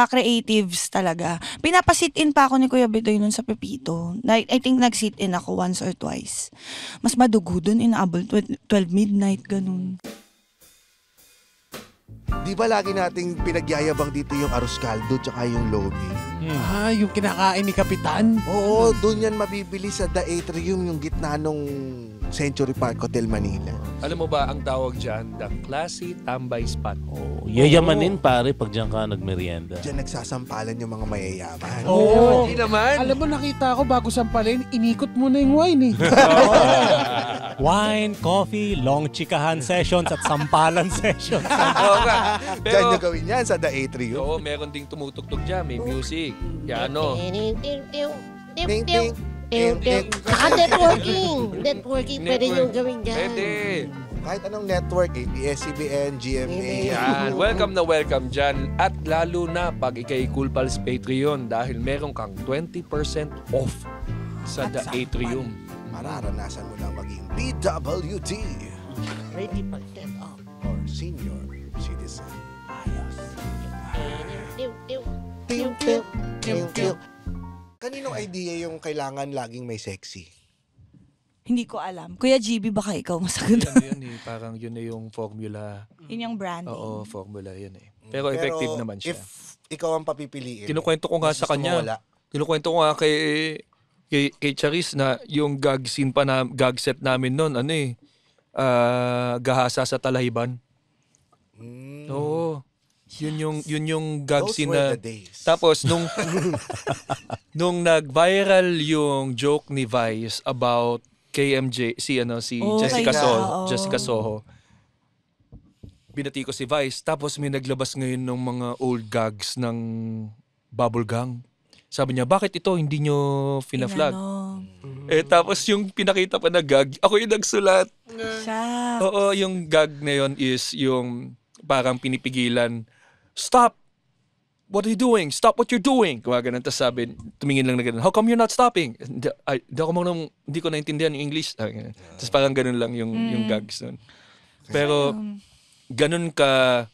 creatives talaga. Pinapasit in pa ako ni Kuya Bitoy nun sa Pepito. I think nag-sit in ako once or twice. Mas madugo dun, inaabol 12 midnight, ganun. Di ba lagi nating pinagyayabang dito yung arroz caldo tsaka yung lomi? Yung kinakain ni Kapitan. Oo, doon yan mabibili sa The Atrium, yung gitna nung Century Park Hotel Manila. Alam mo ba ang tawag dyan? The Classy Tambay Spot. Yayamanin pare pag diyan ka nagmerienda. Diyan nagsasampalan yung mga mayayaman. Oo. Hindi naman. Alam mo, nakita ko bago sampalin, inikot mo na yung wine eh. Wine, coffee, long chikahan sessions at sampalan sessions. Oo nga. Diyan Pero, nyo gawin yan sa The Atrium. oo, meron ding tumutugtog dyan. May music. Piano. Ting, ting. Saka networking, pwede yung gawin dyan. Pwede. Kahit anong network, ABS-CBN, GMA. Yan. Welcome na welcome dyan. At lalo na pag ikay Cool Pals Patreon dahil meron kang 20% off sa The Atrium. Mararanasan mo na maging PWD Ready pa stand up. or senior citizen. Tiw, tiw. Kaninong idea yung kailangan laging may sexy? Hindi ko alam. Kuya GB, baka ikaw masagot. Yan eh. Parang yun na yung formula. Yun yung branding. Oo, formula yun eh. Pero effective naman siya. If ikaw ang papipiliin, Kinukwento ko nga sa gusto mo kanya. wala? Kinukwento ko nga kay Charis na yung gag scene pa na gag set namin noon, gahasa sa Talahiban. Oo. Yun yung gag Those scene were na. the days. Tapos nung nag-viral yung joke ni Vice about KMJ si Jessica kaya, Soho, oo. Jessica Soho. Binati ko si Vice, tapos may naglabas ngayon ng mga old gags ng Bubble Gang. Sabi niya, bakit ito hindi nyo fina-flag? Tapos yung pinakita pa na gag, ako yung nagsulat. Siya. Oo, yung gag na yun is yung parang pinipigilan. Stop! What are you doing? Stop what you're doing! Kaya ganun. Tapos sabi, tumingin lang na ganun. How come you're not stopping? Hindi ko naintindihan yung English. Tapos parang ganun lang yung gags nun. Pero ganun ka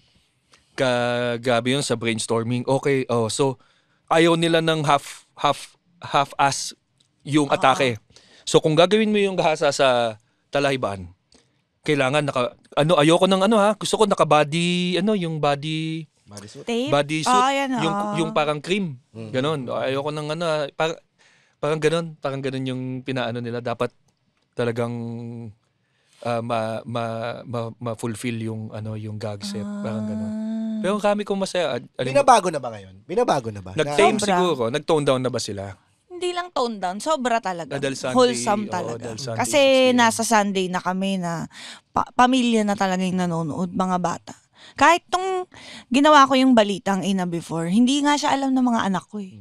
gabi yun sa brainstorming. Okay, so ayaw nila ng half-ass yung atake. So kung gagawin mo yung gahasa sa Talahiban, kailangan ayoko ng gusto ko naka-body, yung body Tape? body suit, yan, yung parang cream. Ganon. Ayoko ng parang ganon yung pinaano nila. Dapat talagang ma-fulfill yung gag set. Parang ganon. Pero kami kong masaya. Binabago na ba ngayon? Binabago na ba? Nag-tame Sobra. siguro. Nag-tone down na ba sila? Hindi lang tone down. Sobra talaga. Dahil Sunday, Wholesome oo, talaga. dahil Sunday, Kasi 6 nasa Sunday na kami na pamilya na talaga yung nanonood, mga bata. Kahit tong ginawa ko yung balitang ina before, hindi nga siya alam ng mga anak ko eh.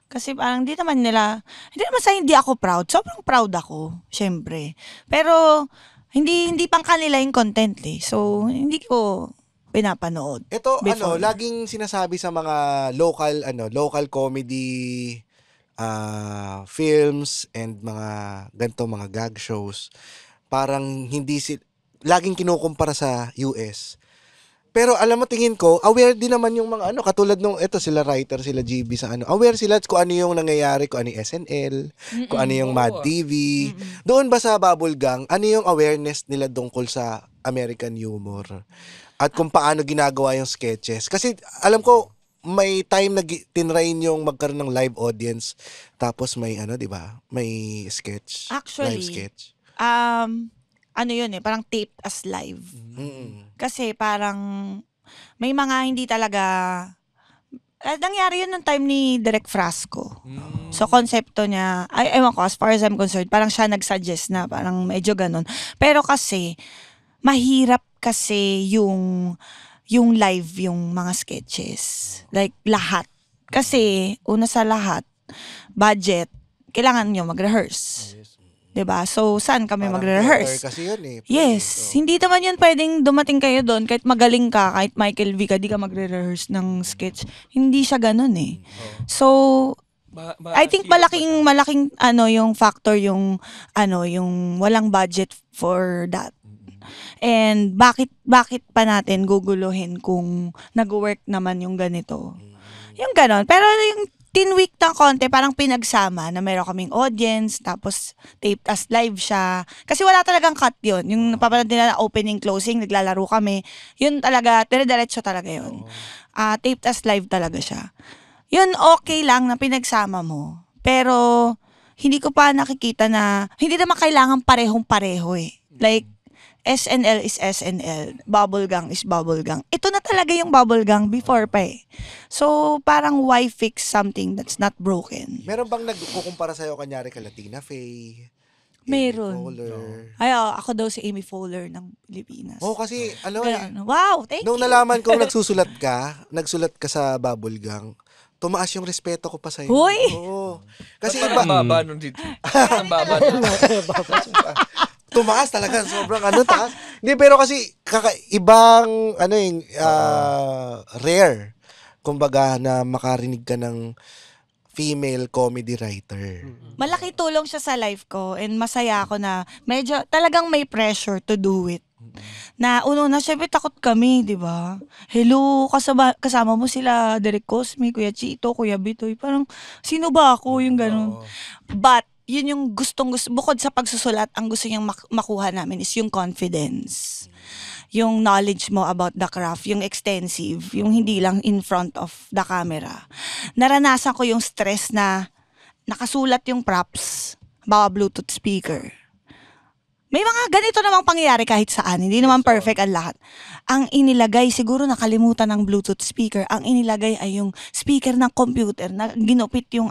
Kasi parang hindi naman sa hindi ako proud. Sobrang proud ako, syempre. Pero hindi pang kanila yung content eh. So, hindi ko pinapanood. Ito, before. laging sinasabi sa mga local comedy films and mga ganito, mga gag shows, parang laging kinukumpara sa US. Pero alam mo, tingin ko, aware din naman yung mga katulad nung, sila writer, sila GB sa aware sila kung ano yung nangyayari, kung ano yung SNL, kung ano yung Mad TV. Doon ba sa Bubble Gang, ano yung awareness nila tungkol sa American humor? At kung paano ginagawa yung sketches. Kasi alam ko, may time na tinrain yung magkaroon ng live audience, tapos may di ba? May sketch. Actually, live sketch. yun parang taped as live. Kasi parang may mga hindi talaga nangyari yun nung time ni Direk Frasco. So konsepto niya, ewan ko, as far as I'm concerned, parang siya nag-suggest na parang medyo ganun. Pero kasi mahirap kasi yung live, yung mga sketches. Like, lahat. Kasi, una sa lahat, budget, kailangan nyo mag-rehearse. Diba? So, saan kami Parang magre-rehearse? theater kasi yun eh. Yes. Hindi naman yun pwedeng dumating kayo doon, kahit magaling ka, kahit Michael V ka, di ka magre-rehearse ng sketch. Hindi siya ganun eh. So, I think malaking yung factor yung walang budget for that. And bakit pa natin guguluhin kung nag-work naman yung ganito? Yung ganon. Pero yung tinweak ng konti, parang pinagsama na meron kaming audience, tapos taped as live siya. Kasi wala talagang cut yun. Yung napapanood nila na opening, closing, naglalaro kami. Yun talaga, dire-diretso talaga yun. Taped as live talaga siya. Yun okay lang na pinagsama mo. Pero hindi ko pa nakikita na, hindi naman kailangan parehong-pareho eh. Like, SNL is SNL, Bubblegang is Bubblegang. Ito na talaga yung Bubblegang before pa eh. So, parang why fix something that's not broken? Meron bang nagkukumpara sa'yo kanyari ka Latina Faye? Meron. Amy Poehler? Ay, ako daw si Amy Poehler ng Pilipinas. Kasi, wow, thank nung you. nalaman kong nagsulat ka sa Bubblegang, tumaas yung respeto ko pa sa'yo. Hoy! Oo. Kasi Ba't parang baba nun dito? Ang baba nun. tumaas talaga, sobrang taas. Hindi, pero kasi ibang rare kumbaga na makarinig ka ng female comedy writer. Malaki tulong siya sa life ko and masaya ako na medyo talagang may pressure to do it. Na syempre takot kami, di ba? Hello, kasama mo sila Derek Cosme, Kuya Chito, Kuya Bitoy. Parang, sino ba ako? Yung ganun. But, yun yung bukod sa pagsusulat, ang gusto niyang makuha namin is yung confidence. Yung knowledge mo about the craft, yung extensive, yung hindi lang in front of the camera. Naranasan ko yung stress na nakasulat yung props, bawa Bluetooth speaker. May mga ganito namang pangyayari kahit saan. Hindi naman perfect ang lahat. Ang inilagay, siguro nakalimutan ng Bluetooth speaker. Ang inilagay ay yung speaker ng computer na ginupit yung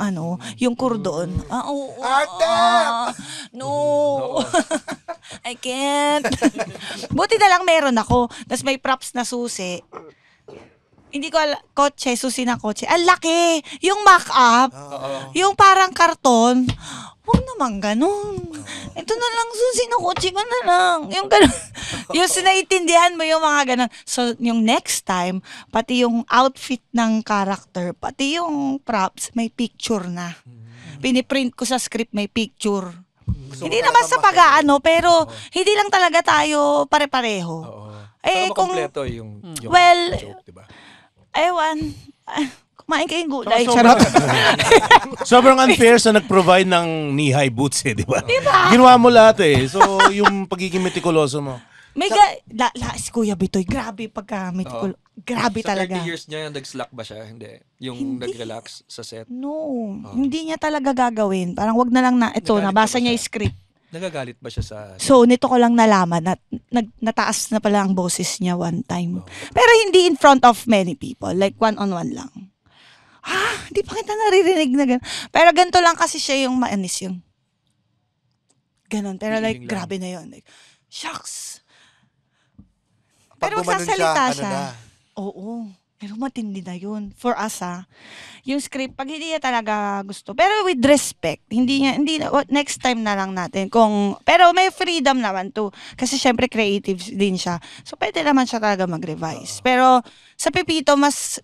yung kordon. No. I can't. Buti na lang meron ako. Tapos may props na susi. Hindi ko kotse, susi ng kotse. Ang laki! Yung mock-up, yung parang karton, huwag naman ganun. Ito na lang, susi ng kotse ko na lang. Yung ganun. Yung sinaintindihan mo yung mga ganun. So, yung next time, pati yung outfit ng character, pati yung props, may picture na. Piniprint ko sa script, may picture. Hindi naman sa pero hindi lang talaga tayo pare-pareho. Kung kompleto yung joke, diba? Ewan. Kumain kayong gulay. Sobrang unfair sa nag-provide ng knee-high boots di ba? Ginawa mo lahat So, yung pagiging metikuloso mo. Si Kuya Bitoy, grabe pagka-metikuloso. Grabe sa talaga. 30 years niya, nag-slack ba siya? Hindi. Yung nag-relax sa set? No. Hindi niya talaga gagawin. Parang wag na lang nabasa niya yung script. Nagagalit ba siya sa... So, nito ko lang nalaman na nataas na pala ang boses niya one time. Pero hindi in front of many people. Like, one-on-one lang. Hindi pa kita naririnig na gano'n. Pero ganito lang kasi siya yung maanis yung... Ganon. Pero like, grabe na yun. Like, shucks! Pero magsasalita siya. Oo. Pero matindi na yun. For us, yung script, pag hindi niya talaga gusto. Pero with respect, next time na lang natin. Pero may freedom naman to. Kasi syempre creative din siya. So, pwede naman siya talaga mag-revise. Pero sa Pepito, mas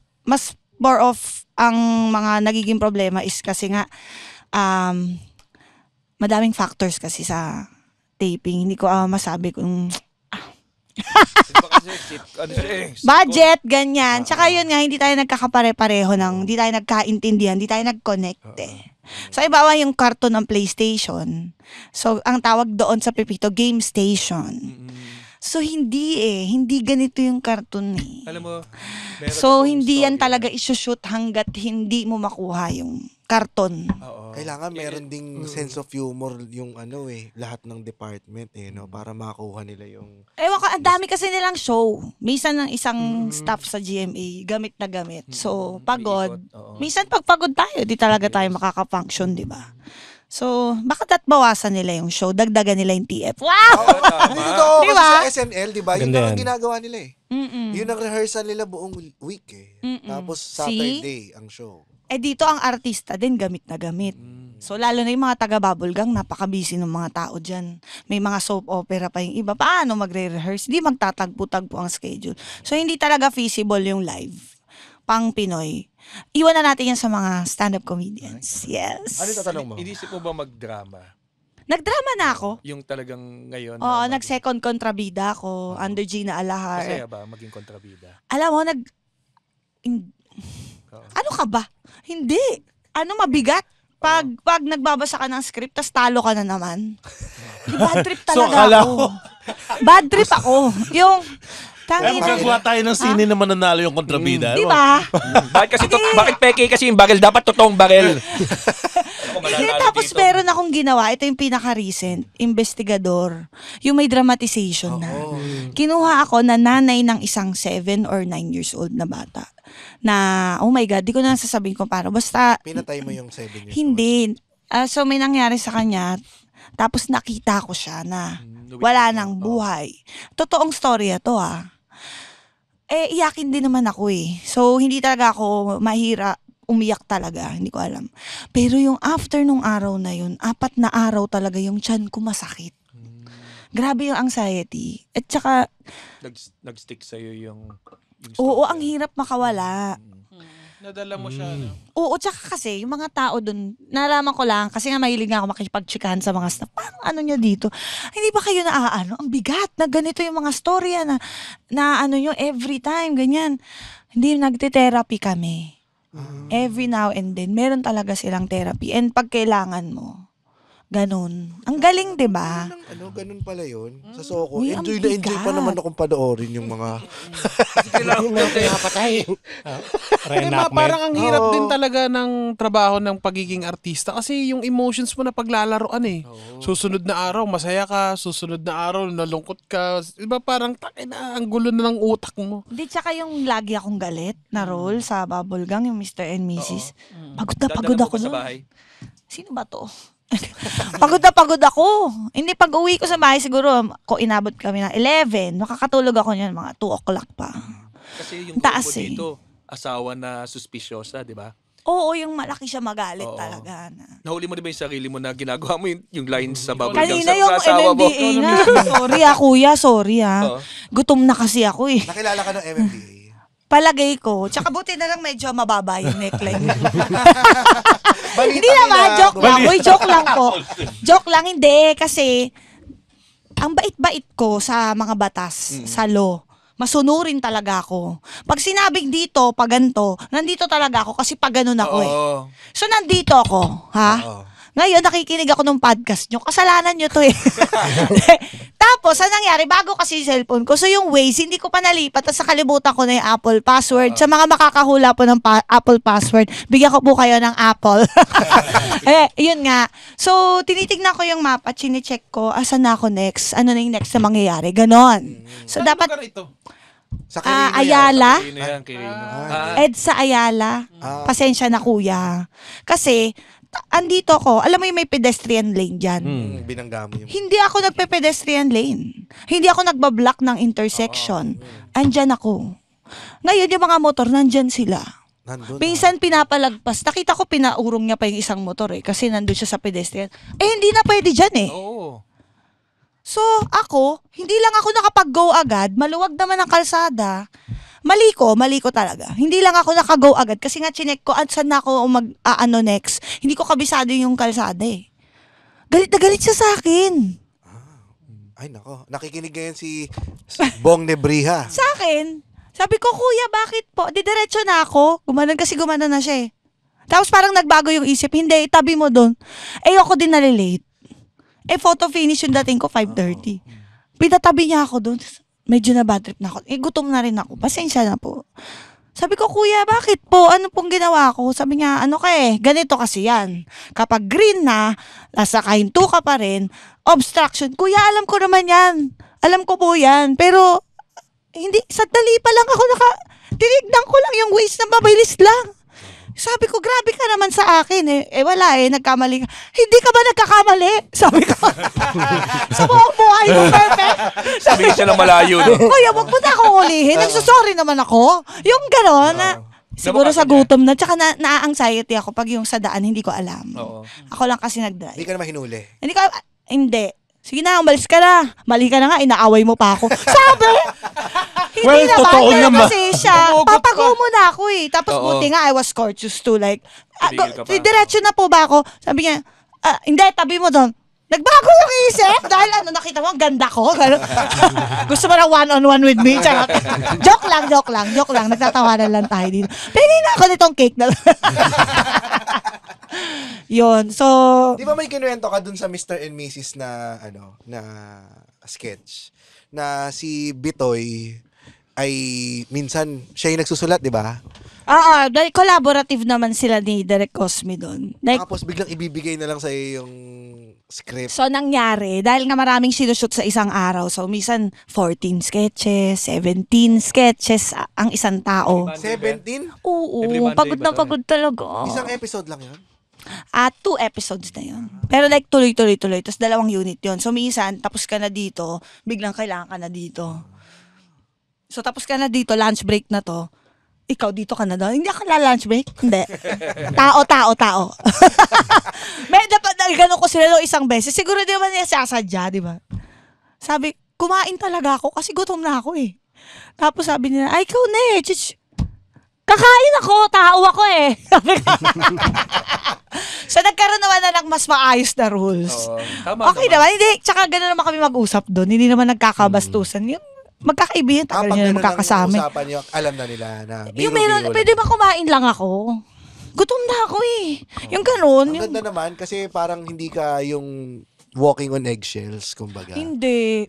more of ang mga nagiging problema is kasi nga, madaming factors kasi sa taping. Hindi ko masabi kung... budget, ganyan. Tsaka yun nga, hindi tayo nagkakapare-pareho hindi tayo nagkaintindihan, hindi tayo nag-connect So, ibawa yung cartoon ng PlayStation. So, ang tawag doon sa Pepito, Game Station. So, hindi ganito yung cartoon Alam mo, so, hindi yan talaga isushoot hanggat hindi mo makuha yung karton. Kailangan meron ding sense of humor yung lahat ng department para makakuha nila yung... Ewan ko, ang dami kasi nilang show. Minsan ng isang staff sa GMA, gamit na gamit. So, pagod. Minsan pag pagod tayo, di talaga tayo makaka-function, di ba? So, bakit bawasan nila yung show? Dagdagan nila yung TF. Wow! Ito, diba? kasi sa SNL, di ba? Yun ang ginagawa nila Yun ang rehearsal nila buong week Tapos Saturday ang show. Dito ang artista din gamit na gamit. So, lalo na yung mga taga-bubblegang, napaka-busy ng mga tao dyan. May mga soap opera pa yung iba. Paano magre-rehearse? Hindi magtatagpo-tagpo ang schedule. So, hindi talaga feasible yung live. pang Pinoy. Iwan na natin yan sa mga stand-up comedians. Yes. Ano tatanong mo? Inisip mo ba magdrama? Nagdrama na ako. Yung talagang ngayon? Oo, nag-second kontrabida ako under Gina Alahar. Masaya ba maging kontrabida? Alam mo, ano ka ba? Hindi. Mabigat? Pag nagbabasa ka ng script, tas talo ka na naman. Bad trip talaga akala ako. Bad trip ako. Yung, Kaya magagawa tayo ng sine na mananalo yung kontrabida. Di ba? Bakit peke kasi yung baril? Dapat totoong baril. Hindi, tapos meron akong ginawa. Ito yung pinaka-recent. Investigador. Yung may dramatization na. Kinuha ako na nanay ng isang 7 or 9 years old na bata. Na, oh my God, di ko na sasabihin kung paano. Basta, Pinatay mo yung 7 years old. hindi. So may nangyari sa kanya. Tapos nakita ko siya na wala nang buhay. Totoong storya to iyakin din naman ako So, hindi talaga ako umiyak talaga. Hindi ko alam. Pero yung after nung araw na yun, 4 na araw talaga yung tiyan ko masakit. Grabe yung anxiety. At saka, Nag-stick sa'yo yung oo, ang hirap makawala. Nadala mo siya, no? Oo, tsaka kasi, yung mga tao dun, nalaman ko lang, kasi nga mahilig nga ako makipagtsikahan sa mga staff, parang ano nyo dito, hindi ba kayo ang bigat, na ganito yung mga storya na ano nyo, every time, ganyan. Hindi, nagte-therapy kami. Every now and then, meron talaga silang therapy. And pag kailangan mo, ganun. Ang galing, di ba? Ganun pala yun. Sa Soko. Uy, ang Enjoy na enjoy pa bigat. naman akong panoorin yung mga... Yung mga pinapatay. Parang ang hirap din talaga ng trabaho ng pagiging artista kasi yung emotions mo na paglalaroan Susunod na araw, masaya ka. Susunod na araw, nalungkot ka. Diba parang ang gulo na ng utak mo. Hindi, tsaka yung lagi akong galit na role sa Bubblegang, yung Mr. and Mrs. Pagod na pagod Dadala mo ako ba sa nun. bahay? Sino ba to? Pagod na pagod ako. Hindi, pag uwi ko sa bahay siguro, inabot kami ng 11. Makakatulog ako niyan mga 2 o'clock pa. Kasi yung Taas combo dito, asawa na suspiciosa, di ba? Oo, yung malaki siya magalit Oo. talaga. Nahuli mo na ba yung sarili mo na ginagawa mo yung lines sa bubblegum Kanina sa yung asawa mo? MMDA na. Sorry kuya, sorry Oo. Gutom na kasi ako Nakilala ka ng MMDA? Palagay ko. Tsaka buti na lang medyo mababa yung neckline. Balita Hindi naman, nila. joke lang. Uy, joke lang po. Joke lang, hindi. Kasi, ang bait-bait ko sa mga batas, sa law. Masunurin talaga ako. Pag sinabing dito, pag ganito, nandito talaga ako kasi pag ganun ako Oo. So, nandito ako, ha? Oo. Ngayon, nakikinig ako ng podcast nyo. Kasalanan nyo to Tapos, ang nangyari, bago kasi yung cellphone ko. So, yung Waze, hindi ko pa nalipat. Tapos, nakalimutan ko na yung Apple password. Sa mga makakahula po ng Apple password, bigyan ko po kayo ng Apple. Yun nga. So, tinitignan ko yung map at chine-check ko, asan na ako next? Ano na yung next na mangyayari? Ganon. So, Saan dapat, lugar ito? Sa Quirino yan. Ayala. Kirino yan, Kirino. EDSA Ayala. Pasensya na kuya. Kasi, andito ako, alam mo yung may pedestrian lane dyan. Binangga mo yung... Hindi ako nagpe-pedestrian lane. Hindi ako nagbablock ng intersection. Andyan ako. Ngayon, yung mga motor, nandyan sila. Nandun. Minsan pinapalagpas. Nakita ko pinaurong niya pa yung isang motor kasi nandun siya sa pedestrian. Hindi na pwede dyan Oo. So, ako, hindi lang ako nakapag-go agad. Maluwag naman ang kalsada. Mali ko talaga. Hindi lang ako naka-go agad kasi nga chinek ko at saan na ako mag-ano next. Hindi ko kabisado yung kalsada Galit na galit siya sa akin. Ay, nako. Nakikinig ngayon si Bong Nebriha. Sa akin, sabi ko, kuya, bakit po? Didiretso na ako. Gumanon na siya Tapos parang nagbago yung isip. Hindi, itabi mo doon. Ako din nalilate. Photo finish yung dating ko, 5:30. Pinatabi niya ako doon. Medyo na bad trip na ako. Gutom na rin ako. Pasensya na po. Sabi ko, kuya, bakit po? Ano pong ginawa ko? Sabi niya, ganito kasi yan. Kapag green na, nasa kahinto ka pa rin, obstruction. Kuya, alam ko naman yan. Alam ko po yan. Pero, hindi, sadali pa lang ako tinignan ko lang yung ways na mabilis lang. Sabi ko, grabe ka naman sa akin wala nagkamali ka. Hindi ka ba nagkakamali? Sabi ko, sa buong buhay mo, perfect. Sabi niya siya ng malayo. No? Kuya, wag mo na akong hulihin. Nagsusorry naman ako. Yung gano'n, siguro sa gutom na. Tsaka na-anxiety ako pag yung sa daan, hindi ko alam. Oo. Ako lang kasi nag-drive. Hindi ka naman hinuli. Hindi. Sige na, umalis ka na. Mali ka na nga, inaaway mo pa ako. Sabi! Hindi Well, naman, totoo pero naman. kasi siya, papago muna ako eh. Tapos Oo. buti nga, I was courteous too. Like, Tumigil ka pa. diretso na po ba ako? Sabi niya, hindi, tabi mo doon. Nagbago yung isip dahil nakita mo, ang ganda ko. Gusto mo na one-on-one with me? Charot. Joke lang. Nagtatawanan lang tayo dito. Pingin na ako nitong cake na. Yun, so... Di ba may kinuwento ka dun sa Mr. and Mrs. na, na sketch? Na si Bitoy ay minsan, siya yung nagsusulat, di ba? Dahil collaborative naman sila ni Derek Cosme doon. Like, Tapos biglang ibibigay na lang sa'yo yung script. so, nangyari, dahil nga maraming sinushoot sa isang araw, so, minsan 14 sketches, 17 sketches ang isang tao. 17? Oo, Every Monday pagod na ba to? pagod talaga. Isang episode lang yun? 2 episodes na yun. Pero like, tuloy. Tapos 2 unit yun. So, minsan, tapos ka na dito, biglang kailangan ka na dito. So, tapos ka na dito, lunch break na to. Ikaw dito ka na doon. Hindi ka lunch break? Hindi. Tao. May dapat gano'n ko sila doon isang beses. Siguro di naman niya sasadya, di ba? Sabi, kumain talaga ako kasi gutom na ako eh. Tapos sabi nila, ay, ikaw na eh. Kakain ako, tao ako eh. So nagkaroon naman na ng mas maayos na rules. Tama Okay naman, hindi. Tsaka gano'n naman kami mag-usap doon. Hindi naman nagkakabastusan. Yung magkakaibigan, tagal nyo na magkakasama. usapan nyo, alam na nila na Yung meron, biro-biro pwede lang. ba kumain lang ako? Gutom na ako eh. Yung gano'n. Ang ganda naman kasi parang hindi ka yung walking on eggshells, kumbaga. Hindi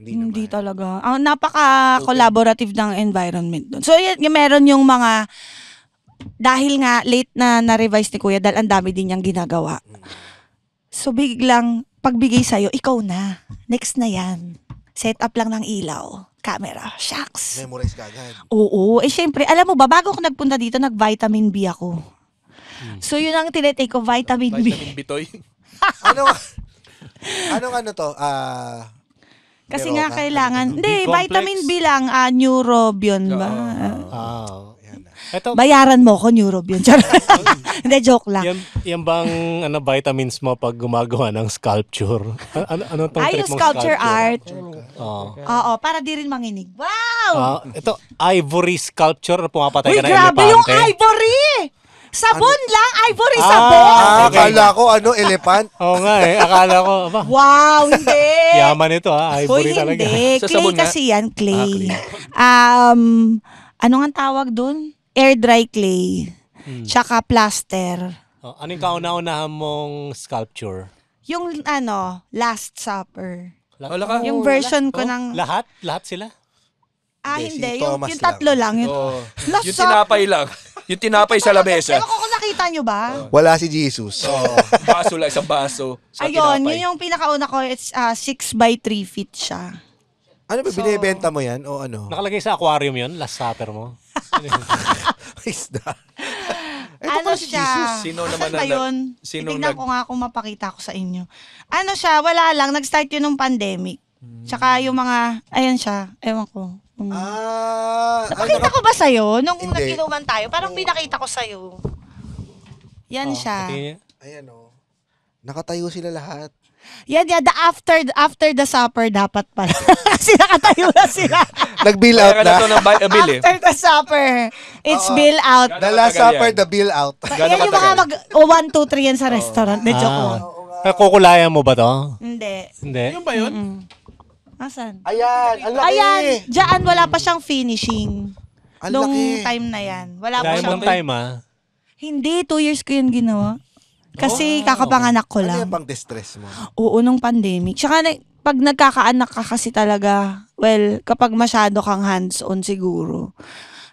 talaga. Ang napaka-collaborative ng environment doon. So, yung meron yung mga, dahil nga late na na-revise ni Kuya, dahil ang dami din niyang ginagawa. So, biglang, pagbigay sa'yo, ikaw na. Next na yan. Set up lang ng ilaw. Camera. Shucks. Memorize ka agad. Oo. Syempre, alam mo ba, bago ako nagpunta dito, nag-vitamin B ako. So, yun ang tinitake ko, vitamin B. Vitamin Bitoy. Anong to? Kasi Pero nga ka? kailangan. Hindi, B-complex? vitamin B lang. Neurobion ba? Ito, Bayaran mo ko, Neurobion. Charot. Hindi, joke lang. yan bang vitamins mo pag gumagawa ng sculpture? Ano tong Ay, trip yung mong sculpture art. Oo. Oo, para di rin manginig. Wow! Ito, ivory sculpture, pumapatay Uy, ka ng grabe yung elepante. ivory! Sabon lang! Ivory sabon! Akala ko, elephant? Oo nga eh, akala ko, aba, Wow, hindi! yaman ito ivory Uy, talaga. hindi. Sa Clay sabon nga? kasi yan, clay. clay. Ano nga tawag dun? Air dry clay. Tsaka plaster. Ano yung kauna-unahan mong sculpture? Yung Last Supper. Wala ka? Yung version ko ng... Lahat? Lahat sila? Hindi, Hindi. si Yung Thomas tatlo lang. Yung, Oo. Last Yung Supper. tinapay lang. Yung tinapay sa lamesa. Ewan ko kung nakita nyo ba? Wala si Jesus. Baso lang, isang baso. Sa Ayun, tinapay. yun yung pinakauna ko. It's 6 by 3 feet siya. Ano ba, binibenta mo yan? O ano? Nakalagay sa aquarium yun? Last supper mo? Isda. Ano siya? Sino naman Asan ba ang- yun? sino Titignan nag- ko nga kung mapakita ko sa inyo. Ano siya? Wala lang. Nag-start yun nung pandemic. Tsaka yung mga... Ayan siya. Ewan ko. Napakita ko ba sa'yo? Nung Hindi. nag-inuman tayo, parang pinakita ko sa'yo. Yan siya. Ayan nakatayo sila lahat. Yan, the after the supper dapat pala. Kasi nakatayo na sila. Nag-bill Kaya out ka na na. to ng bill eh. After the supper. It's bill out. The last Matagal supper, yan. the bill out. Gano'ng Yan yung mga katagal? 1, 2, 3 yan sa restaurant. De joke lang. Kukulayan mo ba to? Hindi. Hindi. Yung ba yun? Asan? Ayan, ang laki. Ayan, diyan wala pa siyang finishing. Ang Nung laki. time na yan. Wala pa Diamond siyang... time Hindi, 2 years ko yun ginawa. Kasi kakapanganak ko Ano lang. yung pang distress mo? Oo, nung pandemic. Tsaka pag nagkakaanak ka kasi talaga, well, kapag masyado kang hands-on siguro,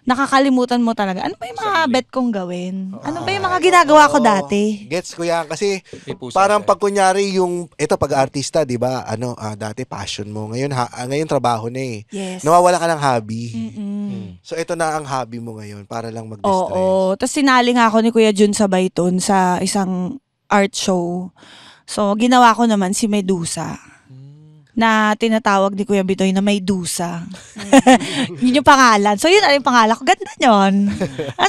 nakakalimutan mo talaga. Ano ba yung mga bet kong gawin? Ano ba yung mga ginagawa ko dati? Gets ko yan kasi May puso parang siya. pag kunyari yung ito pag artista, 'di ba? Dati passion mo. Ngayon ngayon trabaho na eh. Yes. Nawawala ka ng hobby. Mm-mm. So ito na ang hobby mo ngayon para lang mag-distress. Oo. Tapos sinali nga ako ni Kuya Jun sa Bayton sa isang art show. So, ginawa ko naman si Medusa. Na tinatawag ni Kuya Bitoy na Medusa. Yun yung pangalan. So, yun yung pangalan ko. Ganda yun.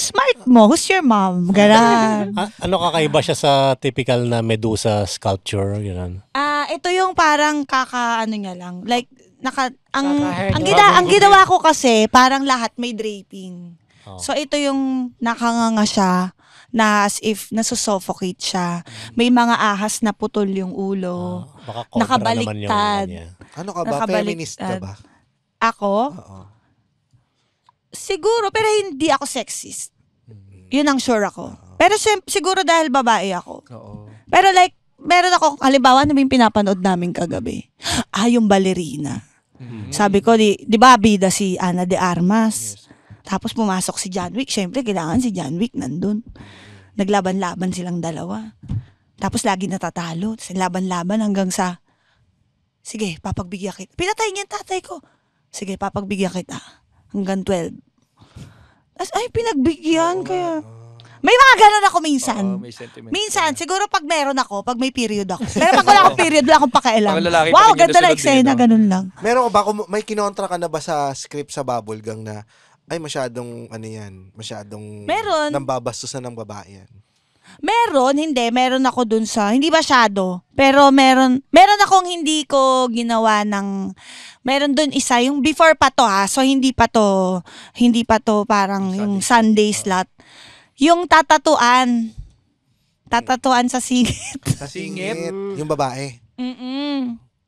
Smart mo. Who's your mom? Ganon. Ano kakaiba siya sa typical na Medusa sculpture? Ganun. Ito yung parang ano niya lang. Like, ang ginawa ko kasi, parang lahat may draping. So, ito yung nakanganga siya, na as if nasusuffocate siya. May mga ahas na putol yung ulo. Baka cobra Nakabaliktad. naman yung Ano ka ba? Feminist ka ba? Ako? Oo. Siguro, pero hindi ako sexist. Yun ang sure ako. Pero siguro dahil babae ako. Pero like, meron ako, halimbawa, ano yung pinapanood namin kagabi? Yung ballerina. Sabi ko, di ba bida si Ana de Armas? Tapos pumasok si John Wick. Siyempre, kailangan si John Wick nandun. Naglaban-laban silang dalawa. Tapos lagi natatalo. Laban-laban hanggang sa, sige, papagbigyan kita. Pinatay niya yung tatay ko. Sige, papagbigyan kita. Hanggang 12. Tapos, pinagbigyan. Kaya, may mga ganun ako minsan. May sentiment. Minsan, siguro pag meron ako, pag may period ako. Pero pag wala akong period, wala akong pakialam. Mga lalaki pa Wow, rin yun ganda na na sunod eksena, din, no? ganun lang. Meron ko ba, may kinontra ka na ba sa script sa Bubblegang na, ay masyadong, masyadong Meron. nambabastusan ng babae yan? Meron, hindi. Meron ako dun sa, hindi masyado. Pero meron akong hindi ko ginawa ng, meron dun isa, yung before pa to so hindi pa to parang yung Sunday slot. Yung tatatuan sa singit. Sa singit? Yung babae.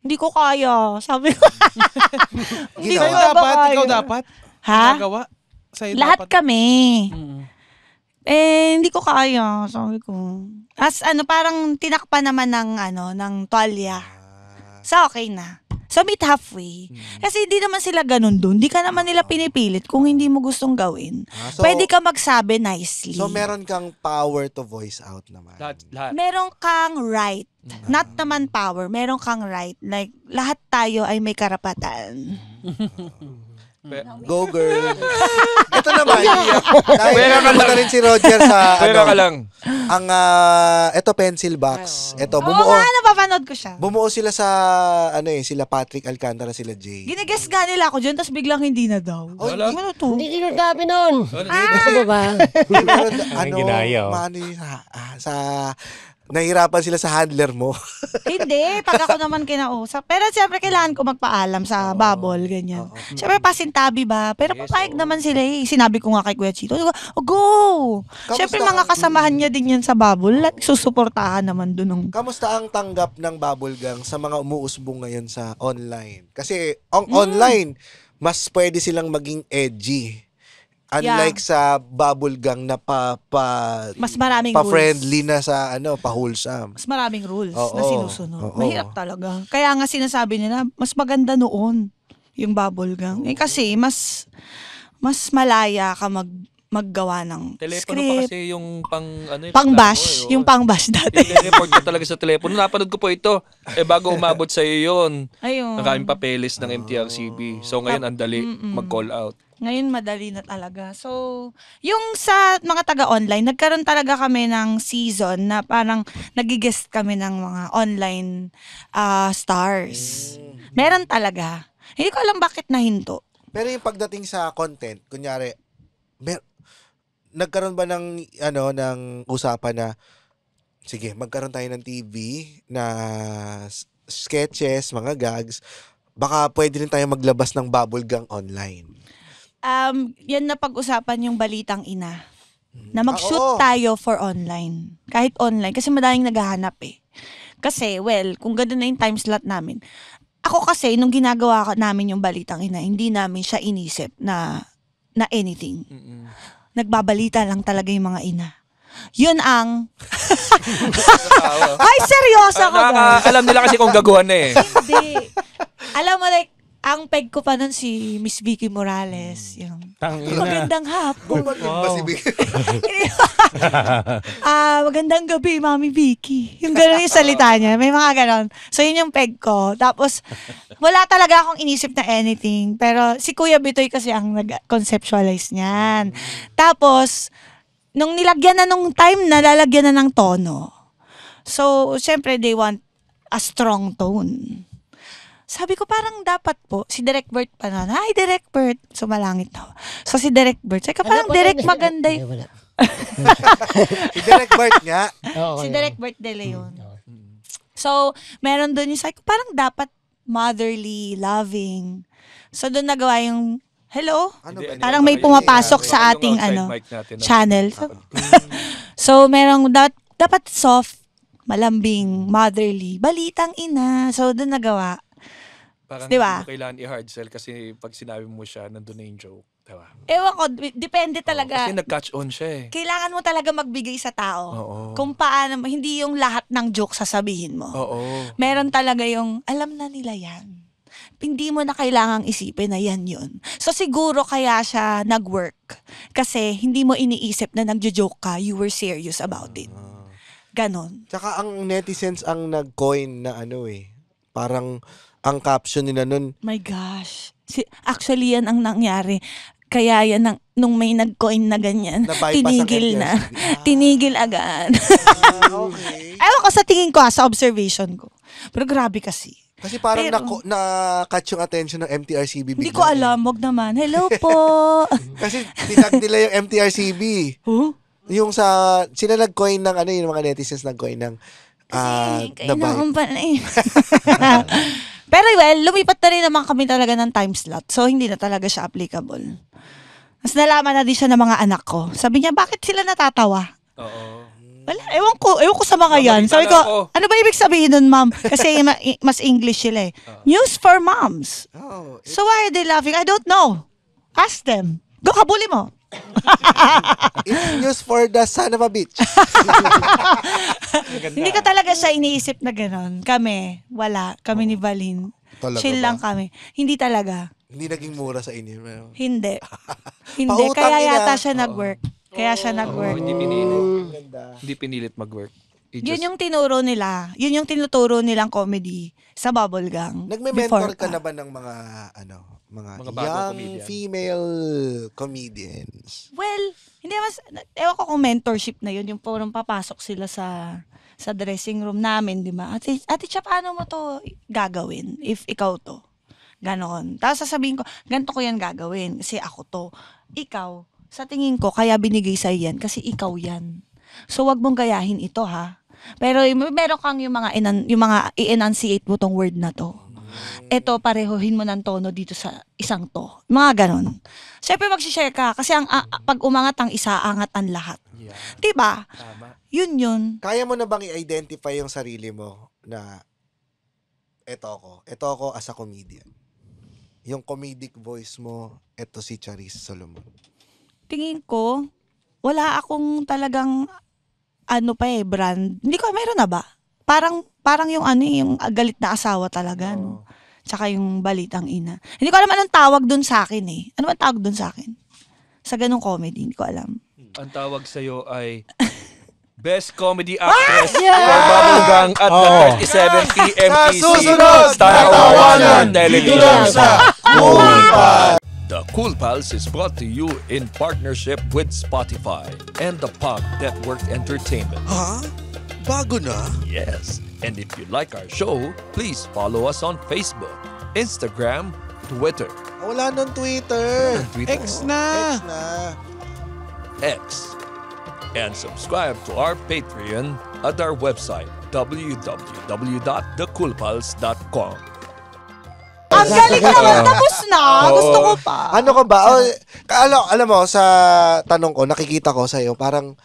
Hindi ko kaya. Sabi ko. Hindi ko Ikaw dapat. Ha? Nagawa. Sa'yo Lahat dapat. kami. Hindi ko kaya, sabi ko. Parang tinakpan naman ng tuwalya. So, okay na. So, meet halfway. Kasi hindi naman sila ganun dun. Hindi ka naman nila pinipilit kung hindi mo gustong gawin. Pwede ka magsabi nicely. So, meron kang power to voice out naman. Lahat. Meron kang right. Not naman power. Meron kang right. Like, lahat tayo ay may karapatan. Go girl. Ito naman. Dahil na rin si Roger sa Pera ka lang. ang ito pencil box. Ito Oo nga, napapanood ko siya. Bumuo sila sa sila Patrick Alcantara, sila Jay. Ginigas nga nila ako dyan, tapos biglang hindi na daw. Wala. Ano to? Hindi sinasabi nun. Gusto mo ba? Meron, ginaya, sa nahirapan sila sa handler mo. Hindi, pag ako naman kinausap. Pero siyempre kailangan ko magpaalam sa bubble, ganyan. Siyempre pasintabi ba? Pero papayag naman sila eh. Sinabi ko nga kay Kuya Chito, go! Siyempre mga kasamahan niya din yan sa bubble. Susuportahan naman dun ng... Kamusta ang tanggap ng Bubblegang sa mga umuusbong ngayon sa online? Kasi online, mas pwede silang maging edgy. Unlike sa Bubblegang na mas maraming pa-friendly na sa pa-wholesome. Mas maraming rules na sinusunod. Oo. Mahirap talaga. Kaya nga sinasabi nila, mas maganda noon yung Bubblegang. Kasi mas malaya ka maggawa ng Telepono pa script. kasi yung Pang-bash. Yung pang-bash dati. I-report ka talaga sa telepono. Napanood ko po ito. Bago umabot sa iyo yun. Ayun. Nakaming papeles ng MTRCB. So ngayon, ang dali mag-call out. Ngayon, madali na talaga. So, yung sa mga taga-online, nagkaroon talaga kami ng season na parang nagigest kami ng mga online stars. Meron talaga. Hindi ko alam bakit nahinto. Pero yung pagdating sa content, kunyari, nagkaroon ba ng usapan na sige, magkaroon tayo ng TV na sketches, mga gags, baka pwede rin tayo maglabas ng Bubblegang online. Yan na pag-usapan yung Balitang Ina. Na mag-shoot tayo for online. Kahit online. Kasi madaling naghahanap eh. Kasi, kung gano'n na yung time slot namin. Ako kasi, nung ginagawa namin yung Balitang Ina, hindi namin siya inisip na anything. Nagbabalita lang talaga yung mga ina. Yun ang... Ay, seryoso ako ba? Alam nila kasi kung gagawa na eh. Hindi. Alam mo, like, ang peg ko pa nun si Miss Vicky Morales. Yung, magandang hapon. Magandang gabi, Mami Vicky. Yung gano'n yung salita niya. May mga gano'n. So, yun yung peg ko. Tapos, wala talaga akong inisip na anything. Pero si Kuya Bitoy kasi ang nag-conceptualize niyan. Tapos, nung nilagyan na nung time na, lalagyan na ng tono. So, syempre, they want a strong tone. Sabi ko parang dapat po, si Direk Bert pa na, hi Direk Bert, sumalangit na. So si Direk Bert, sabi ko parang Direk maganda Wala. Si Direk Bert nga. Si Direk Bert De Leon. So, meron doon yung sabi ko, parang dapat motherly, loving. So doon nagawa yung, hello? Ano ba? Parang may pumapasok sa ating channel. So merong dapat soft, malambing, motherly, balitang ina. So doon nagawa. Parang Diba? hindi mo kailangan i-hard sell kasi pag sinabi mo siya, nandun na yung joke. Diba? Ewan ko, depende talaga. Kasi nag-catch on siya eh. Kailangan mo talaga magbigay sa tao. Oo. Kung paano, hindi yung lahat ng joke sasabihin mo. Oo. Meron talaga yung, alam na nila yan. Hindi mo na kailangang isipin na yan yun. So siguro kaya siya nag-work. Kasi hindi mo iniisip na nagjo-joke ka, you were serious about it. Ganon. Tsaka ang netizens ang nag-coin na parang ang caption nila nun, My gosh. Actually, yan ang nangyari. Kaya yan, nung may nag-coin na ganyan, Na-bypass tinigil ang na. MTRCB. Tinigil agad. okay. Ewan ko sa tingin ko, sa observation ko. Pero grabe kasi. Kasi parang Pero- na-catch yung attention ng MTRCB. Hindi bigla ko alam, wag naman. Hello po. Kasi tinag nila yung MTRCB. Huh? Yung sila nag-coin ng yung mga netizens nag-coin ng Kayo na naman pala eh. Pero lumipat na rin naman kami talaga ng time slot. So, hindi na talaga siya applicable. Mas nalaman na din siya ng mga anak ko. Sabi niya, bakit sila natatawa? Oo. Wala, ewan ko sa mga yan. Sabi ko, ano ba ibig sabihin nun, ma'am? Kasi mas English sila eh. News for moms. Oh, So why are they laughing? I don't know. Ask them. Go, habuli mo. it's news for the son of a bitch. Hindi ko talaga siya iniisip na gano'n. Kami, wala. Kami ni Valin. Talaga Chill ba? lang kami. Hindi talaga. Hindi naging mura sa inyo. Hindi. Hindi. Pautang Kaya ina. yata siya nag-work. Kaya siya nag-work. Hindi pinilit. Hindi pinilit mag-work. Yun yung tinuro nila. Yun yung tinuturo nilang comedy sa Bubble Gang. Nagme-mentor Before ka pa. na ba ng mga Mga bagong young comedian? female comedians? Well, hindi mas, ewan ko kung mentorship na yun, yung parang papasok sila sa dressing room namin, di ba? Ate Cha, paano mo to gagawin if ikaw to? Ganon. Tapos sasabihin ko, ganito ko yan gagawin kasi ako to. Ikaw, sa tingin ko, kaya binigay sa'yo yan kasi ikaw yan. So, wag mong gayahin ito, ha? Pero meron kang yung mga i-enunciate mo tong word na to. Ito, parehohin mo ng tono dito sa isang to. Mga ganon. Siyempre, mag-share ka. Kasi pag umangat ang isa, angat ang lahat. Yeah. Diba? Tama. Yun. Kaya mo na bang i-identify yung sarili mo na eto ako as a comedian? Yung comedic voice mo, eto si Charis Solomon. Tingin ko, wala akong talagang brand. Hindi ko, meron na ba? Parang yung yung galit na asawa talaga, no? Tsaka yung balitang ina. Hindi ko alam anong tawag dun sa akin eh. Ano ba tawag dun sa akin? Sa ganung comedy, hindi ko alam. Ang tawag sa'yo ay Best Comedy Actress for Bubble Gang at the 37th TMTC susunod Star na Awards tawanan, on Television. dito lang sa Cool Pals. The Cool Pals is brought to you in partnership with Spotify and the Pod Network Entertainment. Ha? Bago na? Yes. And if you like our show, please follow us on Facebook, Instagram, Twitter, Wala nang Twitter. X na. X na. X. And subscribe to our Patreon at our website, www.thecoolpals.com. Ang galing naman, tapos na. Gusto ko pa. Ano ka ba? Alam mo, sa tanong ko, nakikita ko sa'yo, parang,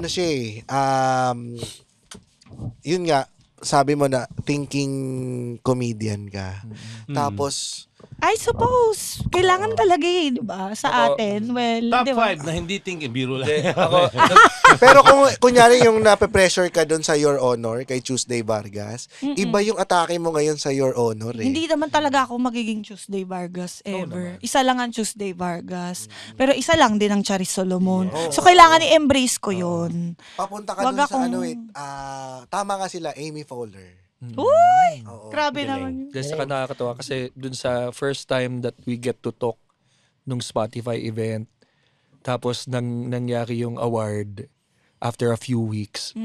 siya yun nga, sabi mo na, thinking comedian ka. Tapos, I suppose, kailangan talaga di ba? Sa atin, well, Top di ba? 5 na hindi thinking, biro lang. pero kung kunyari yung nape-pressure ka doon sa Your Honor, kay Tuesday Vargas, iba yung atake mo ngayon sa Your Honor eh. Hindi naman talaga ako magiging Tuesday Vargas ever. Isa lang ang Tuesday Vargas. Pero isa lang din ang Charis Solomon. So, kailangan i-embrace ko yun. Papunta ka Wag doon sa akong- tama nga sila, Amy Fowler. Uy! Oo. Grabe naman yun. Kasi saka nakakatawa kasi dun sa first time that we get to talk nung Spotify event, tapos nangyari yung award after a few weeks,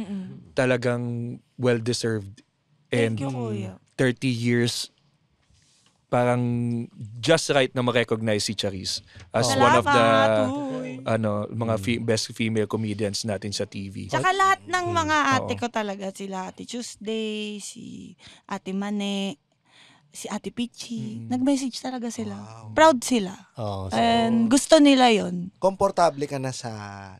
talagang well-deserved. And Thank you, Kuya. 30 years, parang just right na ma-recognize si Charis as one of the Salamat, mga best female comedians natin sa TV. Tsaka lahat ng mga ate ko talaga, sila Ate Tuesday, si Ate Mane, si Ate Pichi. Nag-message talaga sila. Proud sila. Oh, so, And gusto nila yon. Komportable ka na sa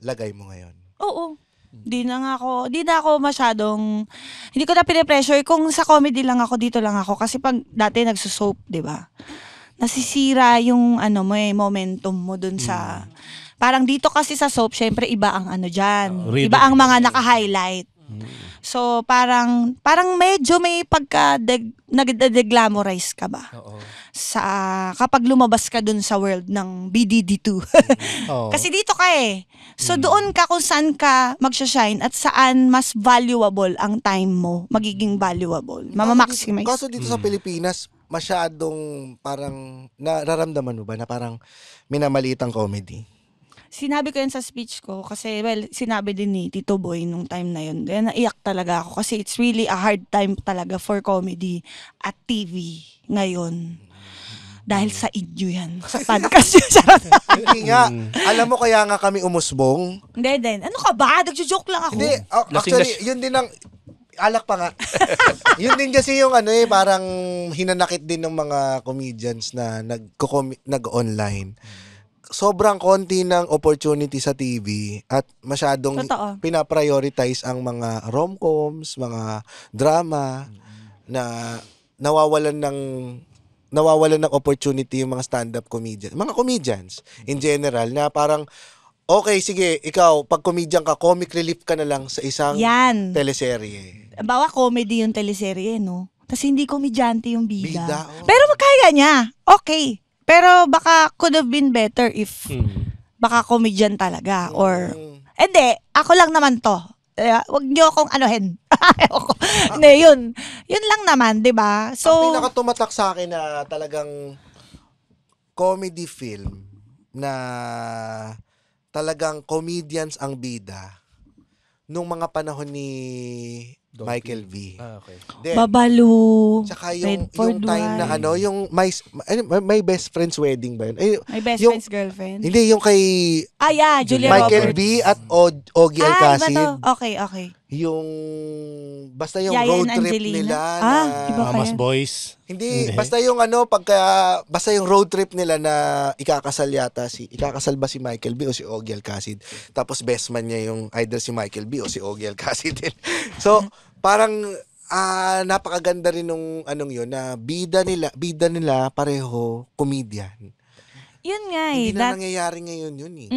lagay mo ngayon? Oo. Di na ako masyadong, hindi ko na pinipressure. Kung sa comedy lang ako, dito lang ako. Kasi pag dati nagsusoap, di ba? Nasisira yung momentum mo dun sa, parang dito kasi sa soap, syempre iba ang dyan. Rhythm. Iba ang mga naka-highlight. So parang medyo may nag-glamorize ka ba? Sa kapag lumabas ka dun sa world ng BDD2. oh. Kasi dito ka eh. So doon ka kung saan ka magsha-shine at saan mas valuable ang time mo, magiging valuable. Mama-maximize. Kaso dito sa Pilipinas, masyadong parang nararamdaman mo ba na parang minamaliit ang comedy? Sinabi ko yan sa speech ko kasi sinabi din ni Tito Boy nung time na yun. Kaya naiyak talaga ako kasi it's really a hard time talaga for comedy at TV ngayon. Dahil sa inyo yan. Sa podcast yun. Hindi nga. Alam mo kaya nga kami umusbong? Hindi din. Ano ka ba? Nagjo-joke lang ako. Hindi. Actually, yun din ang alak pa nga. Yun din kasi yung parang hinanakit din ng mga comedians na nag-online. Sobrang konti ng opportunity sa TV at masyadong pinaprioritize ang mga rom-coms, mga drama na nawawalan ng opportunity yung mga stand-up comedians. Mga comedians in general na parang okay, sige, ikaw, pag comedian ka, comic relief ka na lang sa isang teleserye. Bawa comedy yung teleserye, no? Kasi hindi komedyante yung bida. Oh. Pero magkaya niya. Okay. Pero baka could have been better if baka comedian talaga or hindi, ako lang naman to. Wag niyo akong anuhin. Hindi, yun lang naman, 'di ba? So ang pinakatumatak sa akin na talagang comedy film na talagang comedians ang bida nung mga panahon ni Michael V. Okay. Then, Babalu. Tsaka yung time na yung my best friend's wedding ba yun? My best friend's girlfriend. Hindi, yung kay Julia Michael Roberts. B. at Ogie Alcacid. Iba to. Okay. Yung, basta yung Yaya road and trip Angelina. nila Iba pa Mamas yan. Boys. Hindi, basta yung basta yung road trip nila na ikakasal ba si Michael B. o si Ogie Alcacid. Tapos best man niya yung either si Michael B. o si Ogie Alcacid din. So, parang napakaganda rin nung yun na bida nila pareho comedian. Yun nga Hindi na nangyayari ngayon yun eh.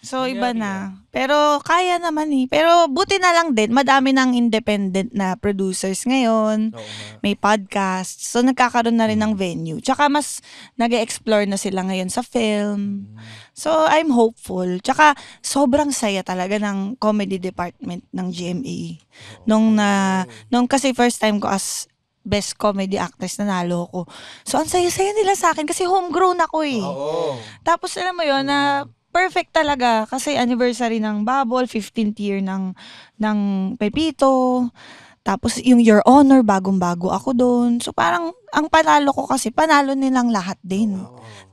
So, iba na. Pero, kaya naman eh. Pero, buti na lang din, madami ng independent na producers ngayon. May podcast. So, nagkakaroon na rin ng venue. Tsaka, mas nag-explore na sila ngayon sa film. So, I'm hopeful. Tsaka, sobrang saya talaga ng comedy department ng GMA. Nung kasi first time ko as best comedy actress, nanalo ko. So, ang saya-saya nila sa akin kasi homegrown ako eh. Tapos, alam mo yun, na perfect talaga kasi anniversary ng Bubble, 15th year ng Pepito. Tapos, yung Your Honor, bagong-bago ako doon. So, parang, ang panalo ko kasi, panalo nilang lahat din.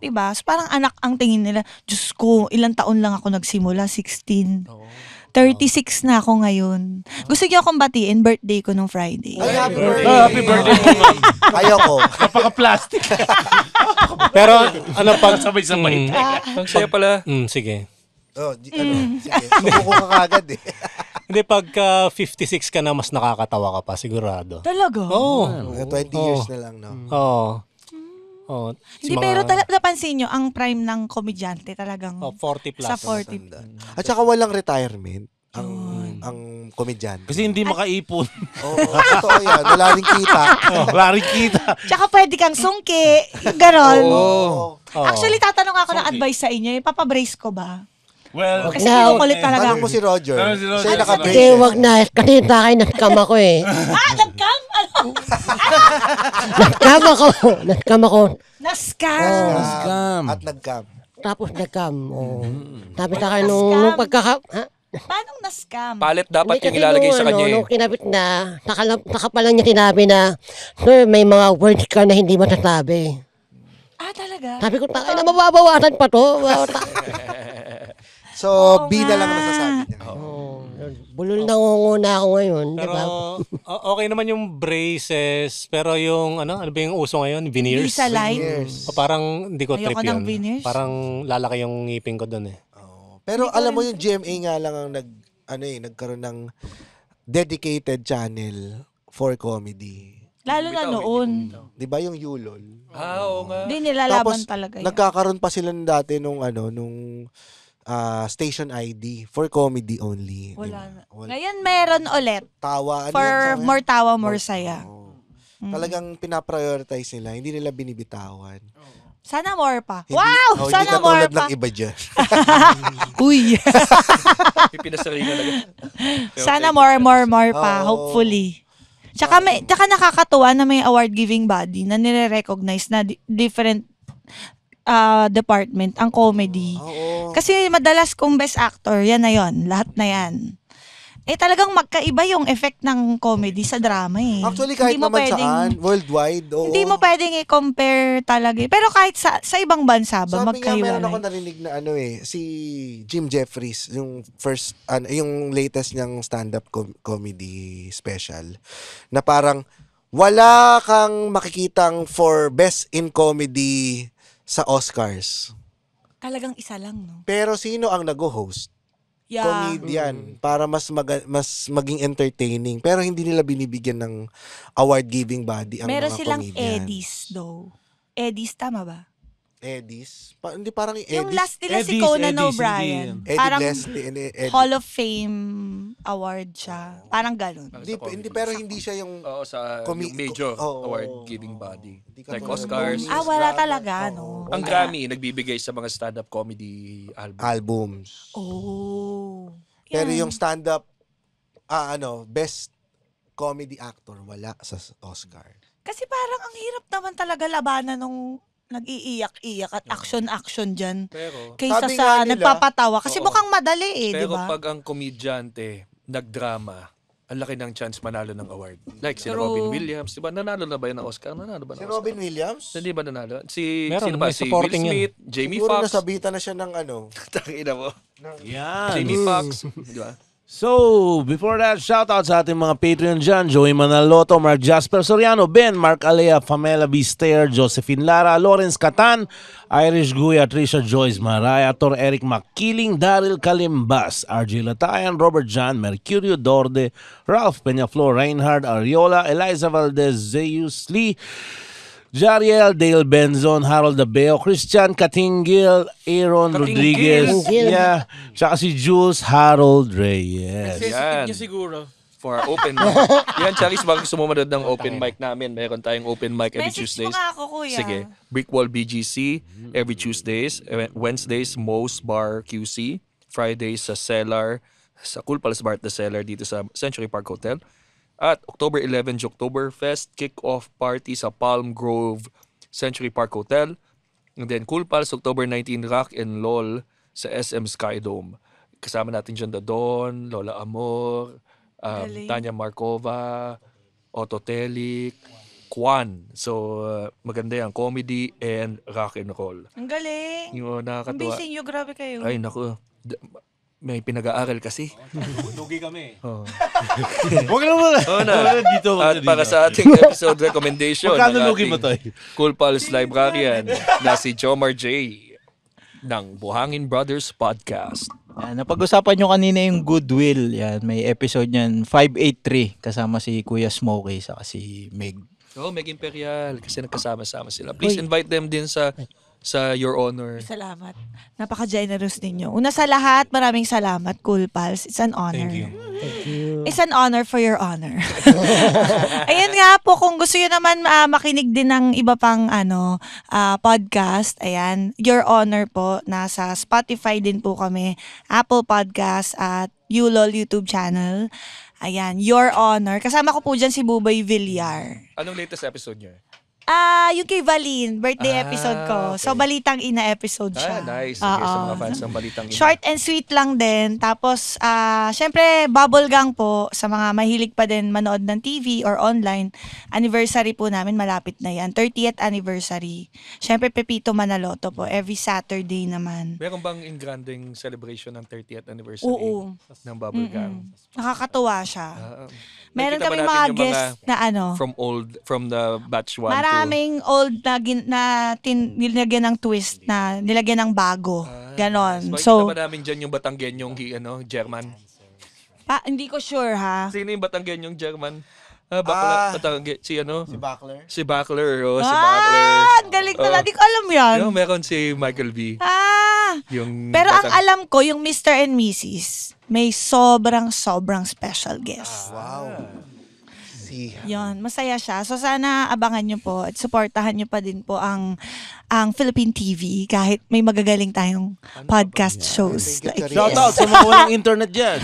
Diba? So, parang anak ang tingin nila. Diyos ko, ilang taon lang ako nagsimula, 16. 36 na ako ngayon. Gusto niyo akong batiin, birthday ko nung Friday. Ay, happy birthday. Happy birthday mo, ma'am. Ayoko. Napaka-plastic. Pero ano pag Sabay-sabay. Ang saya pala. sige. Sige. Sumuko ka kagad eh. Hindi, pagka 56 ka na, mas nakakatawa ka pa, sigurado. Talaga? Oo. 20 years na lang, no? Oo. Hindi, pero napansin nyo, ang prime ng komedyante talagang 40 plus. sa 40. At saka walang retirement ang komedyante. Kasi hindi makaipon. Oo, totoo yan. Wala rin kita. Wala rin kita. Tsaka pwede kang sungki, ganon. Oo. Actually, tatanong ako ng advice sa inyo, papabrace ko ba? Well, Kasi kinukulit talaga. Tanong mo si Roger. Tanong si Roger. Siya yung naka-brace. Hindi, wag na. Kasi tayo nagkam ako eh. Nag-cam? Ano? Nagkam ako. Na-scam. scam. At nag-cam. Tapos nagkam. Sabi sa akin nung pagkaka... Ha? Paano na-scam? Palit dapat Hindi, yung kasi ilalagay sa nung kanya eh. Nung kinabit na, saka pa lang niya sinabi na, sir, may mga words ka na hindi masasabi. Talaga? Sabi ko, na mababawasan pa to. So, B na lang ang nasasabi niya. Bulol nangunguna ako ngayon, di Pero ba? okay naman yung braces, pero yung ano ba yung uso ngayon? Veneers? Invisalign. Parang hindi ko trip Ayoko yun. ng veneers. Parang lalaki yung ngipin ko doon eh. Pero alam mo yung GMA nga lang ang nagkaroon ng dedicated channel for comedy. Lalo na noon. 'Di ba yung Yulol? Oo nga. Hindi nilalaban Tapos talaga yun. nagkakaroon pa sila dati nung station ID for comedy only. Wala na. Wala. Ngayon meron ulit. Tawa. For more tawa, more saya. Oo. Talagang pinaprioritize nila. Hindi nila binibitawan. Sana more pa. Hindi, Wow! Sana hindi more katulad pa. ng iba dyan. Uy! Pipinasaringan na lang. Sana more pa. Oo. Hopefully. Tsaka nakakatuwa na may award-giving body na nire-recognize na different department ang comedy. Oo. Kasi madalas kung best actor, yan na yon, lahat na yan. Talagang magkaiba yung effect ng comedy sa drama eh. Actually, kahit Hindi mo naman pwedeng- saan, worldwide, oo. Hindi mo pwedeng i-compare talaga. Pero kahit sa ibang bansa ba, Sabi nga, meron ako magkahiwalay. narinig na si Jim Jeffries, yung yung latest niyang stand-up comedy special, na parang wala kang makikitang for best in comedy sa Oscars. Talagang isa lang, no? Pero sino ang nag-host? Yeah. Comedian. Para mas maging entertaining. Pero hindi nila binibigyan ng award-giving body ang Meron mga silang comedian. Eddies, though. Eddies, tama ba? Eddies? Hindi parang yung Yung Eddies. last nila si Eddies, Conan Eddies, O'Brien. hindi Eddie Parang Leslie and Eddie. Hall of Fame award siya. Parang ganun. Hindi, pero hindi siya yung Oo, sa yung major award-giving body. Hindi ka Like tulad Oscars. ng Wala talaga, no? Ang Grammy, nagbibigay sa mga stand-up comedy album. albums. Oh. Pero Yan. yung stand-up, best comedy actor, wala sa Oscar. Kasi parang ang hirap naman talaga labanan nung nag-iiyak-iyak at action-action dyan. Pero, Kaysa Sabi sa nga nila- nagpapatawa. Kasi Oo. mukhang madali eh, di pero ba? pag ang komedyante nagdrama, ang laki ng chance manalo ng award. Like si True. Robin Williams, di ba? Nanalo na ba yun ng Oscar? Nanalo ba ng Si Oscar? Robin Williams? Hindi ba nanalo? Si, Meron, sino ba? may Si Will supporting yun. Smith, Jamie Siguro Foxx. nasabitan na siya ng Takina mo. Yan. Jamie Foxx. Di ba? So, before that, shoutout sa ating mga Patreon dyan. Joey Manaloto, Mark Jasper Soriano, Ben, Mark Alea, Pamela Bister, Josephine Lara, Lawrence Catan, Irish Guya, Trisha Joyce, Mariah, Tor Eric Makiling, Daryl Kalimbas, RJ Latayan, Robert John, Mercurio Dorde, Ralph Peñaflor, Reinhard Ariola, Eliza Valdez, Zeus Lee, Jariel, Dale Benzon, Harold Abeo, Christian Katingil, Aaron Rodriguez, yeah, tsaka si Jules Harold Reyes. Yan. niya siguro. For our open mic. Yan, Charis, baka gusto mo manood ng open mic namin. Meron tayong open mic every Message Tuesdays. mo nga ako, kuya. Sige. Brickwall BGC every Tuesdays. Wednesdays, Moe's Bar QC. Fridays sa Cellar, sa Cool Palace Bar at the Cellar dito sa Century Park Hotel. At October 11, Oktoberfest kick-off party sa Palm Grove Century Park Hotel. And then Cool Pals, October 19, Rock and LOL sa SM Skydome. Kasama natin dyan Don, Lola Amor, Galing. Tanya Markova, Otto Telik, Kwan. So, maganda yan. Comedy and rock and roll. Ang galing. Yung Ang nakakatuwa. busy nyo, grabe kayo. Ay, naku. May pinag-aaral kasi. Lugi kami. Huwag na muna. Oo na. Dito, At para sa ating episode recommendation Magkano ng lugi mo to? ating Cool Pals Librarian na si Jomar J ng Buhangin Brothers Podcast. Yan, napag-usapan nyo kanina yung Goodwill. Yan, may episode niyan 583 kasama si Kuya Smokey sa si Meg. Oh, Meg Imperial kasi nagkasama-sama sila. Please invite them din sa Your Honor. Salamat. Napaka-generous ninyo. Una sa lahat, maraming salamat, Cool Pals. It's an honor. Thank you. It's an honor for your honor. Ayan nga po, kung gusto nyo naman makinig din ng iba pang podcast, ayan, Your Honor po, nasa Spotify din po kami, Apple Podcast at Yulol YouTube channel. Ayan, Your Honor. Kasama ko po dyan si Buboy Villar. Anong latest episode niyo? Yung kay Valin, birthday episode ko. Okay. So, Balitang Ina episode siya. Nice. Sige, Oo. sa mga fans ng Balitang Ina. Short and sweet lang din. Tapos, syempre, Bubble Gang po, sa mga mahilig pa din manood ng TV or online, anniversary po namin, malapit na yan. 30th anniversary. Syempre, Pepito Manaloto po, every Saturday naman. Meron bang ingranding celebration ng 30th anniversary Oo. ng Bubble Gang? Nakakatuwa siya. Meron nakita ba kami natin mga yung guests na ano. From the batch 1 Maraming old na nilagyan ng twist, na nilagyan ng bago. Ganon. Makikita So, ba namin dyan yung Batanggenyong German? hindi ko sure ha. Sino yung Batanggenyong German? Si Buckler. Si Buckler. Si Buckler. Ang galing pala. Di ko alam yan. Yung meron si Michael B. Yung Pero ang alam ko, yung Mr. and Mrs., may sobrang special guest. Wow. Yon, masaya siya. So sana abangan nyo po at supportahan nyo pa din po ang Philippine TV kahit may magagaling tayong podcast shows. Like Shout out sa mga walang internet dyan.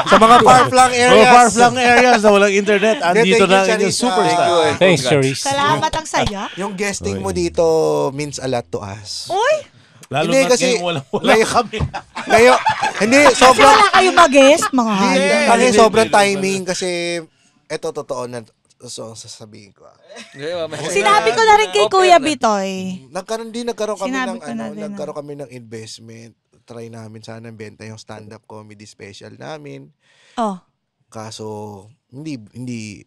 Sa mga far-flung areas. Far-flung areas na walang internet. Andito Thank you, na yung Charis. superstar. Thanks, Charis. Salamat, ang saya. Yung guesting mo dito means a lot to us. Uy! Lalo Hindi, na kasi wala ngayon- kami. Ngayon, hindi, Kasi sobrang, wala kayong mag-guest, mga hayop. kasi sobrang timing kasi eto totoo na so sasabihin ko. Sinabi ko na rin kay Kuya Bitoy. Nagkaroon kami Sinabi ng ko na din, nagkaroon kami ng investment. Try namin sana benta yung stand-up comedy special namin. Oh. Kaso hindi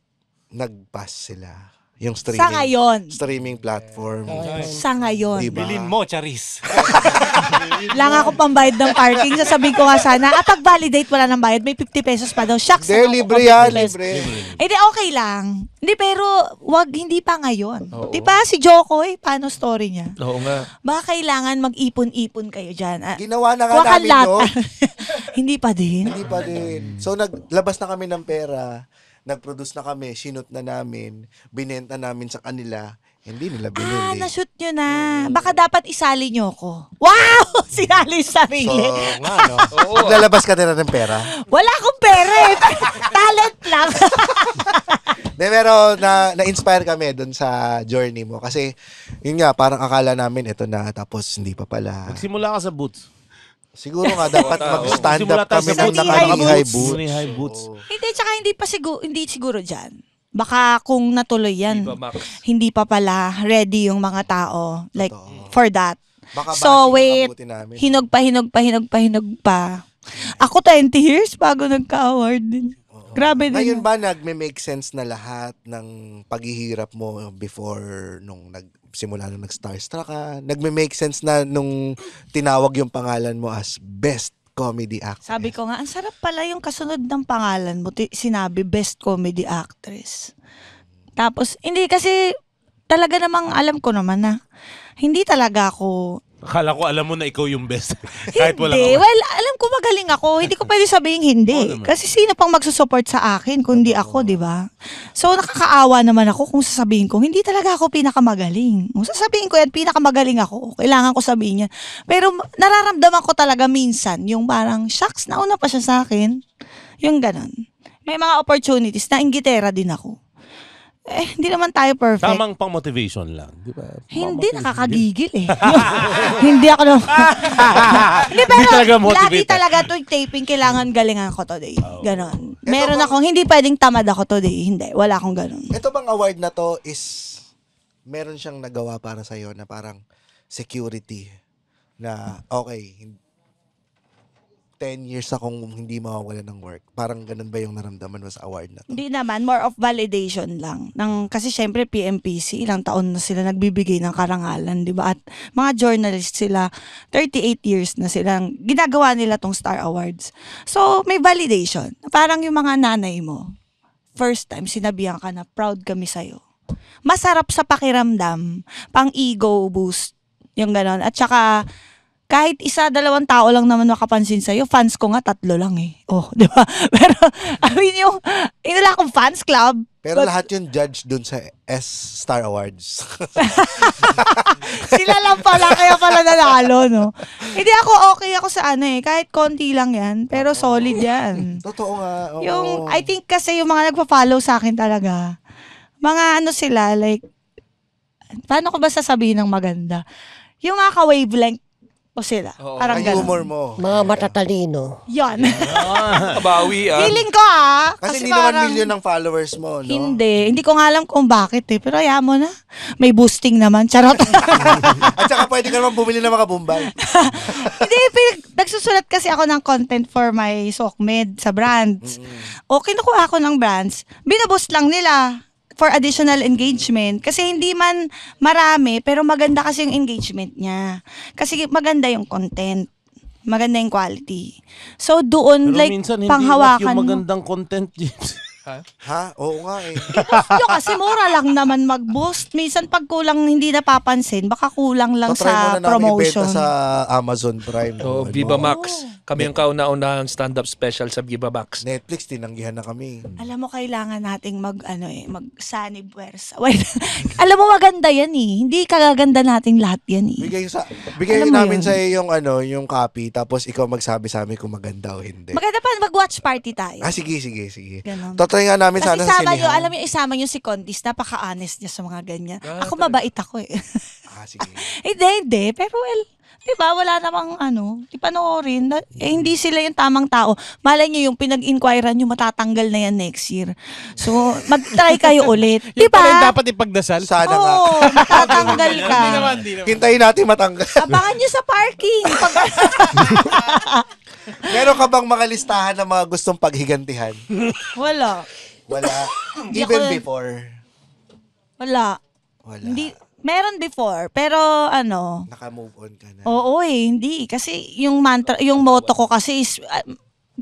nag-pass sila. Yung Sa ngayon. streaming platform. Sa ngayon. Diba? Bilin mo, Charis. Lang ako pambayad ng parking. Sasabihin ko nga sana, pag validate wala ng bayad, may 50 pesos pa daw. Shucks. Hindi, ano, libre 50 yan, pesos. libre. Hindi, okay lang. Hindi, pero hindi pa ngayon. Di ba si Jokoy, paano story niya? Oo nga. Baka kailangan mag-ipon-ipon kayo dyan. Ginawa na nga Wakan namin lahat. yun. Hindi pa din. Hindi pa din. So naglabas na kami ng pera, nag-produce na kami, shoot na namin, binenta namin sa kanila, hindi nila binili. Na-shoot nyo na. Baka dapat isali nyo ko. Wow! Sinali yung sarili. So, nga, no? Naglalabas ka na ng pera. Wala akong pera eh. Talent lang. Pero na-inspire kami dun sa journey mo. Kasi, yun nga, parang akala namin ito na, tapos hindi pa pala. Magsimula ka sa boots. Siguro nga, dapat mag-stand Magsimula up tayo kami sa nung naka-knee-high boots. Knee-high boots. Hindi, tsaka hindi siguro dyan. Baka kung natuloy yan, Viva Max. hindi pa pala ready yung mga tao. Like, for that. Baka So, bashing wait. ang abutin namin. Hinog pa. Ako 20 years bago nagka-award din. Grabe din. Ngayon ba nagme-make sense na lahat ng paghihirap mo before nung simula nung nag-starstruck ka? Nagme-make sense na nung tinawag yung pangalan mo as best comedy actress? Sabi ko nga, ang sarap pala yung kasunod ng pangalan mo. Sinabi, best comedy actress. Tapos, hindi kasi talaga namang alam ko naman na hindi talaga ako. Akala ko alam mo na ikaw yung best. Kahit wala Hindi. ka. Well, alam ko magaling ako. Hindi ko pwede sabihin hindi. Kasi sino pang magsusupport sa akin kundi ako, di ba? So, nakakaawa naman ako kung sasabihin ko, hindi talaga ako pinakamagaling. Kung sasabihin ko yan, pinakamagaling ako. Kailangan ko sabihin yan. Pero nararamdaman ko talaga minsan yung parang, shucks, nauna pa siya sa akin. Yung ganon. May mga opportunities na inggitera din ako. Hindi naman tayo perfect. Tamang pang motivation lang, di ba? Hindi, nakakagigil eh. Hindi ako Hindi, pero Hindi talaga motivate. lagi talaga tuwing taping, kailangan galingan ko today. Ganon. Meron akong, hindi pwedeng tamad ako today. Hindi, wala akong ganon. Ito bang award na to is meron siyang nagawa para sa'yo na parang security na okay, 10 years akong hindi mawawala ng work. Parang ganun ba yung naramdaman mo sa award na to? Hindi naman, more of validation lang. Kasi syempre PMPC, ilang taon na sila nagbibigay ng karangalan, di ba? At mga journalist sila, 38 years na silang ginagawa nila tong Star Awards. So, may validation. Parang yung mga nanay mo, first time sinabihan ka na proud kami sa'yo. Masarap sa pakiramdam, pang ego boost, yung ganon. At saka, kahit 1-2 tao lang naman makapansin sa'yo, fans ko nga 3 lang eh. Oh, di ba? Pero, I mean, wala akong fans club. Pero lahat yung judge dun sa Star Awards. Sila lang pala, kaya pala nanalo, no? Hindi okay ako sa kahit konti lang yan, pero solid yan. Totoo nga. Oo. I think kasi yung mga nagpa-follow sa akin talaga, Mga ano sila, like, paano ko ba sasabihin ng maganda? Yung mga ka-wavelength ko sila. Parang Ang ganun. humor mo. Mga matatalino. Yan. Kabawi Feeling ko Kasi kasi hindi naman parang, million ng followers mo, no? hindi ko nga alam kung bakit pero hayaan mo na. May boosting naman. Charot. At saka pwede ka naman bumili ng mga Bombay. Hindi, nagsusulat kasi ako ng content for my Sokmed sa brands. O kinukuha ko ng brands, binaboost lang nila for additional engagement. Kasi hindi man marami, pero maganda kasi yung engagement niya. Kasi maganda yung content. Maganda yung quality. So doon, Pero like, minsan hindi panghawakan yung mo. magandang content, James. Ha? Oo nga eh. Yo, kasi mura lang naman mag-boost. Minsan pag kulang hindi napapansin, baka kulang lang Tatry sa muna namin promotion. ibenta sa Amazon Prime. Oh, Ano? Viva Max. Kami ang kauna-unahang stand-up special sa Viva Max. Netflix, tinanggihan na kami. Alam mo, kailangan nating mag-sunny puwersa. Wait. Alam mo, maganda yan eh. Hindi kagaganda nating lahat yan eh. Bigay Alam mo namin yun? sa yung yung copy, tapos ikaw magsabi sa amin kung maganda o hindi. Maganda pa, mag-watch party tayo. Sige. Ganon. Totry nga namin Kasi sana sa sama nyo, sinihan. alam mo, isama nyo si Condis, napaka-honest niya sa mga ganyan. Ako mabait ako eh. Sige. Hindi. Pero well, di ba, wala namang di panoorin. Hindi sila yung tamang tao. Malay nyo yung pinag-inquiran nyo, matatanggal na yan next year. So, mag-try kayo ulit. Di Yung pala yung ba? dapat ipagdasal. Sana nga. Oo, matatanggal ka. Hindi naman. Hintayin natin matanggal. Abangan nyo sa parking. Meron ka bang mga listahan ng mga gustong paghigantihan? Wala. Wala. Hindi Even ako- before? Wala. Wala. Hindi, meron before, pero Naka-move on ka na. oo hindi. Kasi yung motto ko kasi is,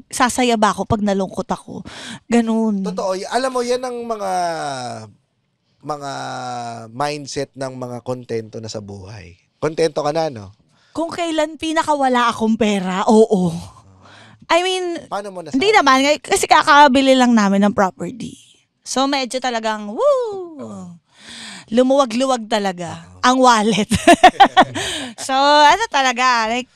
sasaya ba ako pag nalungkot ako? Ganun. Totoo. Alam mo, yan ang mga mindset ng mga kontento na sa buhay. Kontento ka na, no? Kung kailan pinakawala akong pera, oo. I mean, Paano mo nasabi? hindi naman, kasi kakabili lang namin ng property. So medyo talagang, lumuwag-luwag talaga ang wallet. So talaga, like,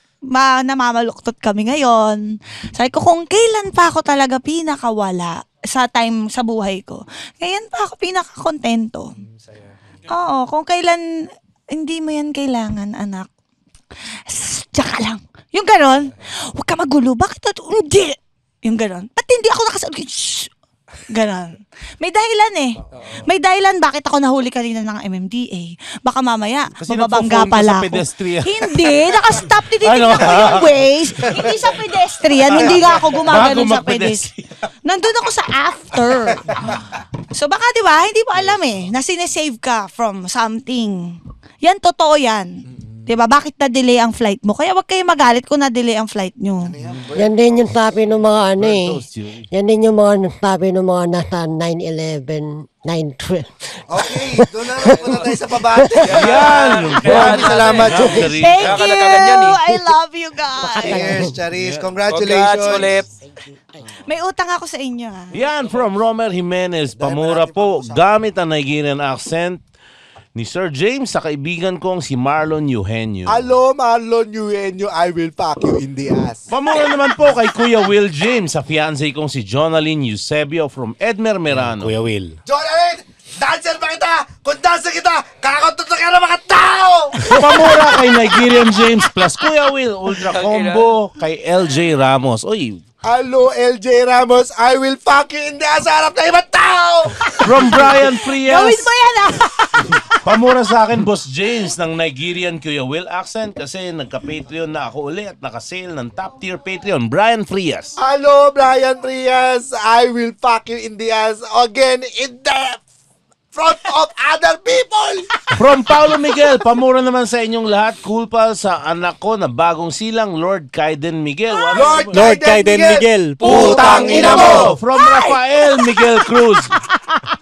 namamaluktot kami ngayon. Sabi ko, kung kailan pa ako talaga pinakawala sa buhay ko, ngayon pa ako pinakakontento. Oo, kung kailan, hindi mo yan kailangan, anak. Tsaka lang. Yung ganon, huwag ka magulo. Bakit ito? Hindi. Yung ganon. Ba't hindi ako nakasagot? Shhh. Ganon. May dahilan eh. May dahilan bakit ako nahuli kanina ng MMDA. Baka mamaya, Kasi mababangga nagpo-phone ka pala sa ako. pedestrian. Hindi. Nakastop. Tinitignan ko yung ways. Hindi sa pedestrian. Hindi nga ako gumaganon Bago sa pedestrian. Nandun ako sa after. So baka di ba, hindi mo alam eh, na sinesave ka from something. Yan, totoo yan. Diba? Bakit na-delay ang flight mo? Kaya wag kayo magalit kung na-delay ang flight nyo. Yan din yung sabi ng mga Yan din yung mga sabi ng mga nasa 9/11, 9/12. Okay, doon na lang muna tayo sa pabati. Yan! Maraming salamat. Thank you! I love you guys! Cheers, Charis. Congrats Congratulations. ulit. May utang ako sa inyo. Yan, from Romer Jimenez. Pamura po, gamit ang Nigerian accent ni Sir James sa kaibigan kong si Marlon Eugenio. Hello, Marlon Eugenio. I will fuck you in the ass. Pamura naman po kay Kuya Will James sa fiancé kong si Jonalyn Eusebio from Edmer Merano. Kuya Will. Jonathan, dancer ba kita? Kung dancer kita, kakakuntot ka ng mga tao! Pamura kay Nigerian James plus Kuya Will Ultra Combo kay LJ Ramos. Uy, Hello, LJ Ramos. I will fuck you in the ass sa harap ng ibang tao! from Brian Frias. Gawin mo yan Pamura sa akin, Boss James, ng Nigerian Kuya Will accent kasi nagka-Patreon na ako uli at nakasale ng top tier Patreon. Brian Frias. Hello, Brian Frias. I will fuck you in the ass again in the front of other people! From Paulo Miguel, pamura naman sa inyong lahat. Cool pal sa anak ko na bagong silang Lord Kaiden Miguel. Lord Kaiden Miguel. Putang ina mo! From Rafael Miguel Cruz.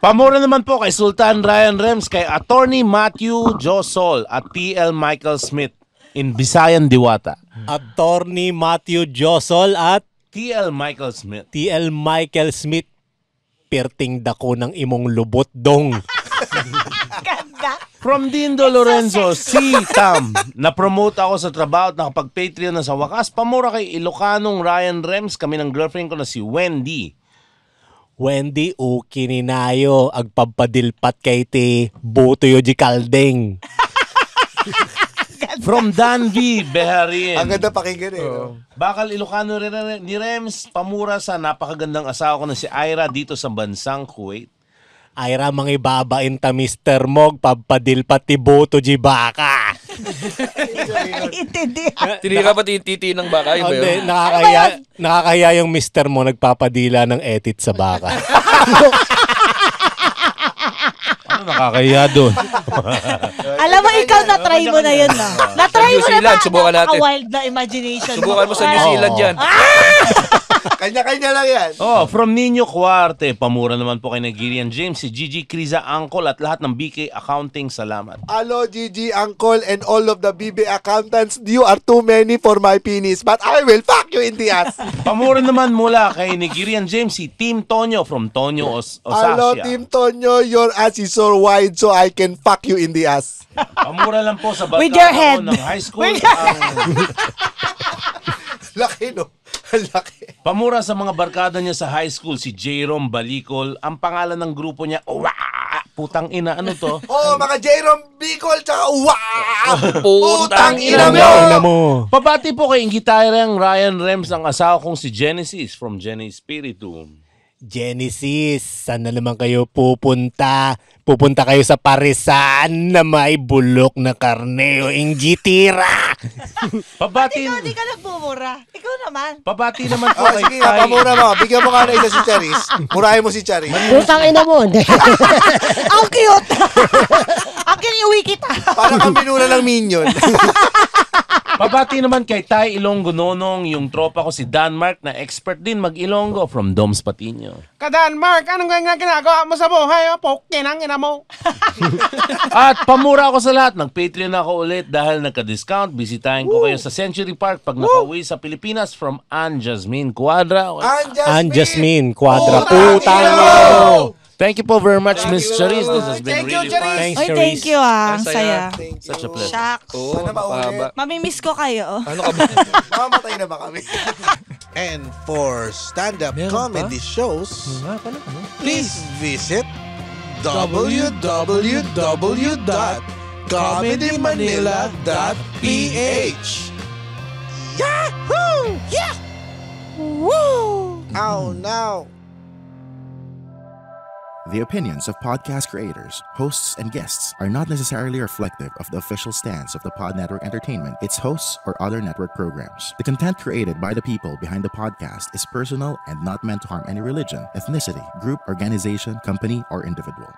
Pamura naman po kay Sultan Ryan Rems, kay Attorney Matthew Josol at TL Michael Smith in Bisayan Diwata. Attorney Matthew Josol at TL Michael Smith. TL Michael Smith. Perting dako ng imong lubot dong. From Dindo Lorenzo, si Tam. Na-promote ako sa trabaho at nakapag-Patreon na sa wakas. Pamura kay Ilocanong Ryan Rems, kami ng girlfriend ko na si Wendy. Wendy o kininayo agpapadilpat kay ti Butoyo di Kaldeng. From Dan V. Beharin. Ang ganda pakinggan eh. No? Bakal Ilocano ni Rems, pamura sa napakagandang asawa ko na si Ira dito sa bansang Kuwait. Ira mangibabain ta Mr. Mog papadilpat ti Buto di Baka. Intindihan. Tinira pa titi ng baka, yun ba yun? Hindi, nakakahiya yung Mr. Mo nagpapadila ng etit sa baka. Ano nakakahiya doon? Alam mo, ikaw na-try mo na yun, no? Na-try New mo na Zealand, ba? subukan natin. Napaka-wild na imagination Subukan mo sa New Zealand yan. Kanya-kanya lang yan. Oh, from Nino Cuarte, pamura naman po kay Nigerian James, si Gigi Criza Angkol at lahat ng BK Accounting. Salamat. Hello, Gigi, Uncle, and all of the BB accountants. You are too many for my penis, but I will fuck you in the ass. Pamura naman mula kay Nigerian James, si Team Tonyo from Tonyo Osasia. Hello, Team Tonyo, your ass is so wide so I can fuck you in the ass. Pamura lang po sa With your barkada head. ko ng high school. Laki, no? Laki. Pamura sa mga barkada niya sa high school, si Jerome Balicol. Ang pangalan ng grupo niya, putang ina, ano to? Oh, mga Jerome Bicol, tsaka wow! Putang ina mo! Pabati po kay Gitarang Ryan Rems, ang asawa kong si Genesis from Jenny Spiritum. Genesis, saan na naman kayo pupunta? Pupunta kayo sa Parisan na may bulok na karne o inggitira. Pabati, Ikaw, di ka nagmumura. Ikaw naman. pabati naman po Oh, kay sige nga, pamura mo. Bigyan mo nga na isa si Charis. Murahin mo si Charis. Putang ina mo. Ang cute. Ang kiniuwi kita. Para kang minura ng minion. Pabati naman kay Tay Ilonggo Nonong, yung tropa ko si Danmark na expert din mag-Ilonggo from Doms Patiño. Ka-Denmark, anong ginagawa mo sa buhay? Pokin ang ina mo. At pamura ako sa lahat. Nag-Patreon ako ulit dahil nagka-discount. Bisitahin ko kayo sa Century Park pag nakauwi sa Pilipinas from Ann Jasmine Cuadra. Ann Jasmine Quadra. Putang Putang ina ina mo! mo! Thank you po very much, Miss Charis. This has been really fun. Thanks, Oy, Charis. thank you Ang saya. Such a pleasure. Shucks. Sana maulit. Mamimiss ko kayo. Ano ka ba? Mamamatay na ba kami? And for stand-up comedy shows, please visit www.comedymanila.ph. Yahoo! Yeah! Woo! Oh, no! The opinions of podcast creators, hosts, and guests are not necessarily reflective of the official stance of the Pod Network Entertainment, its hosts, or other network programs. The content created by the people behind the podcast is personal and not meant to harm any religion, ethnicity, group, organization, company, or individual.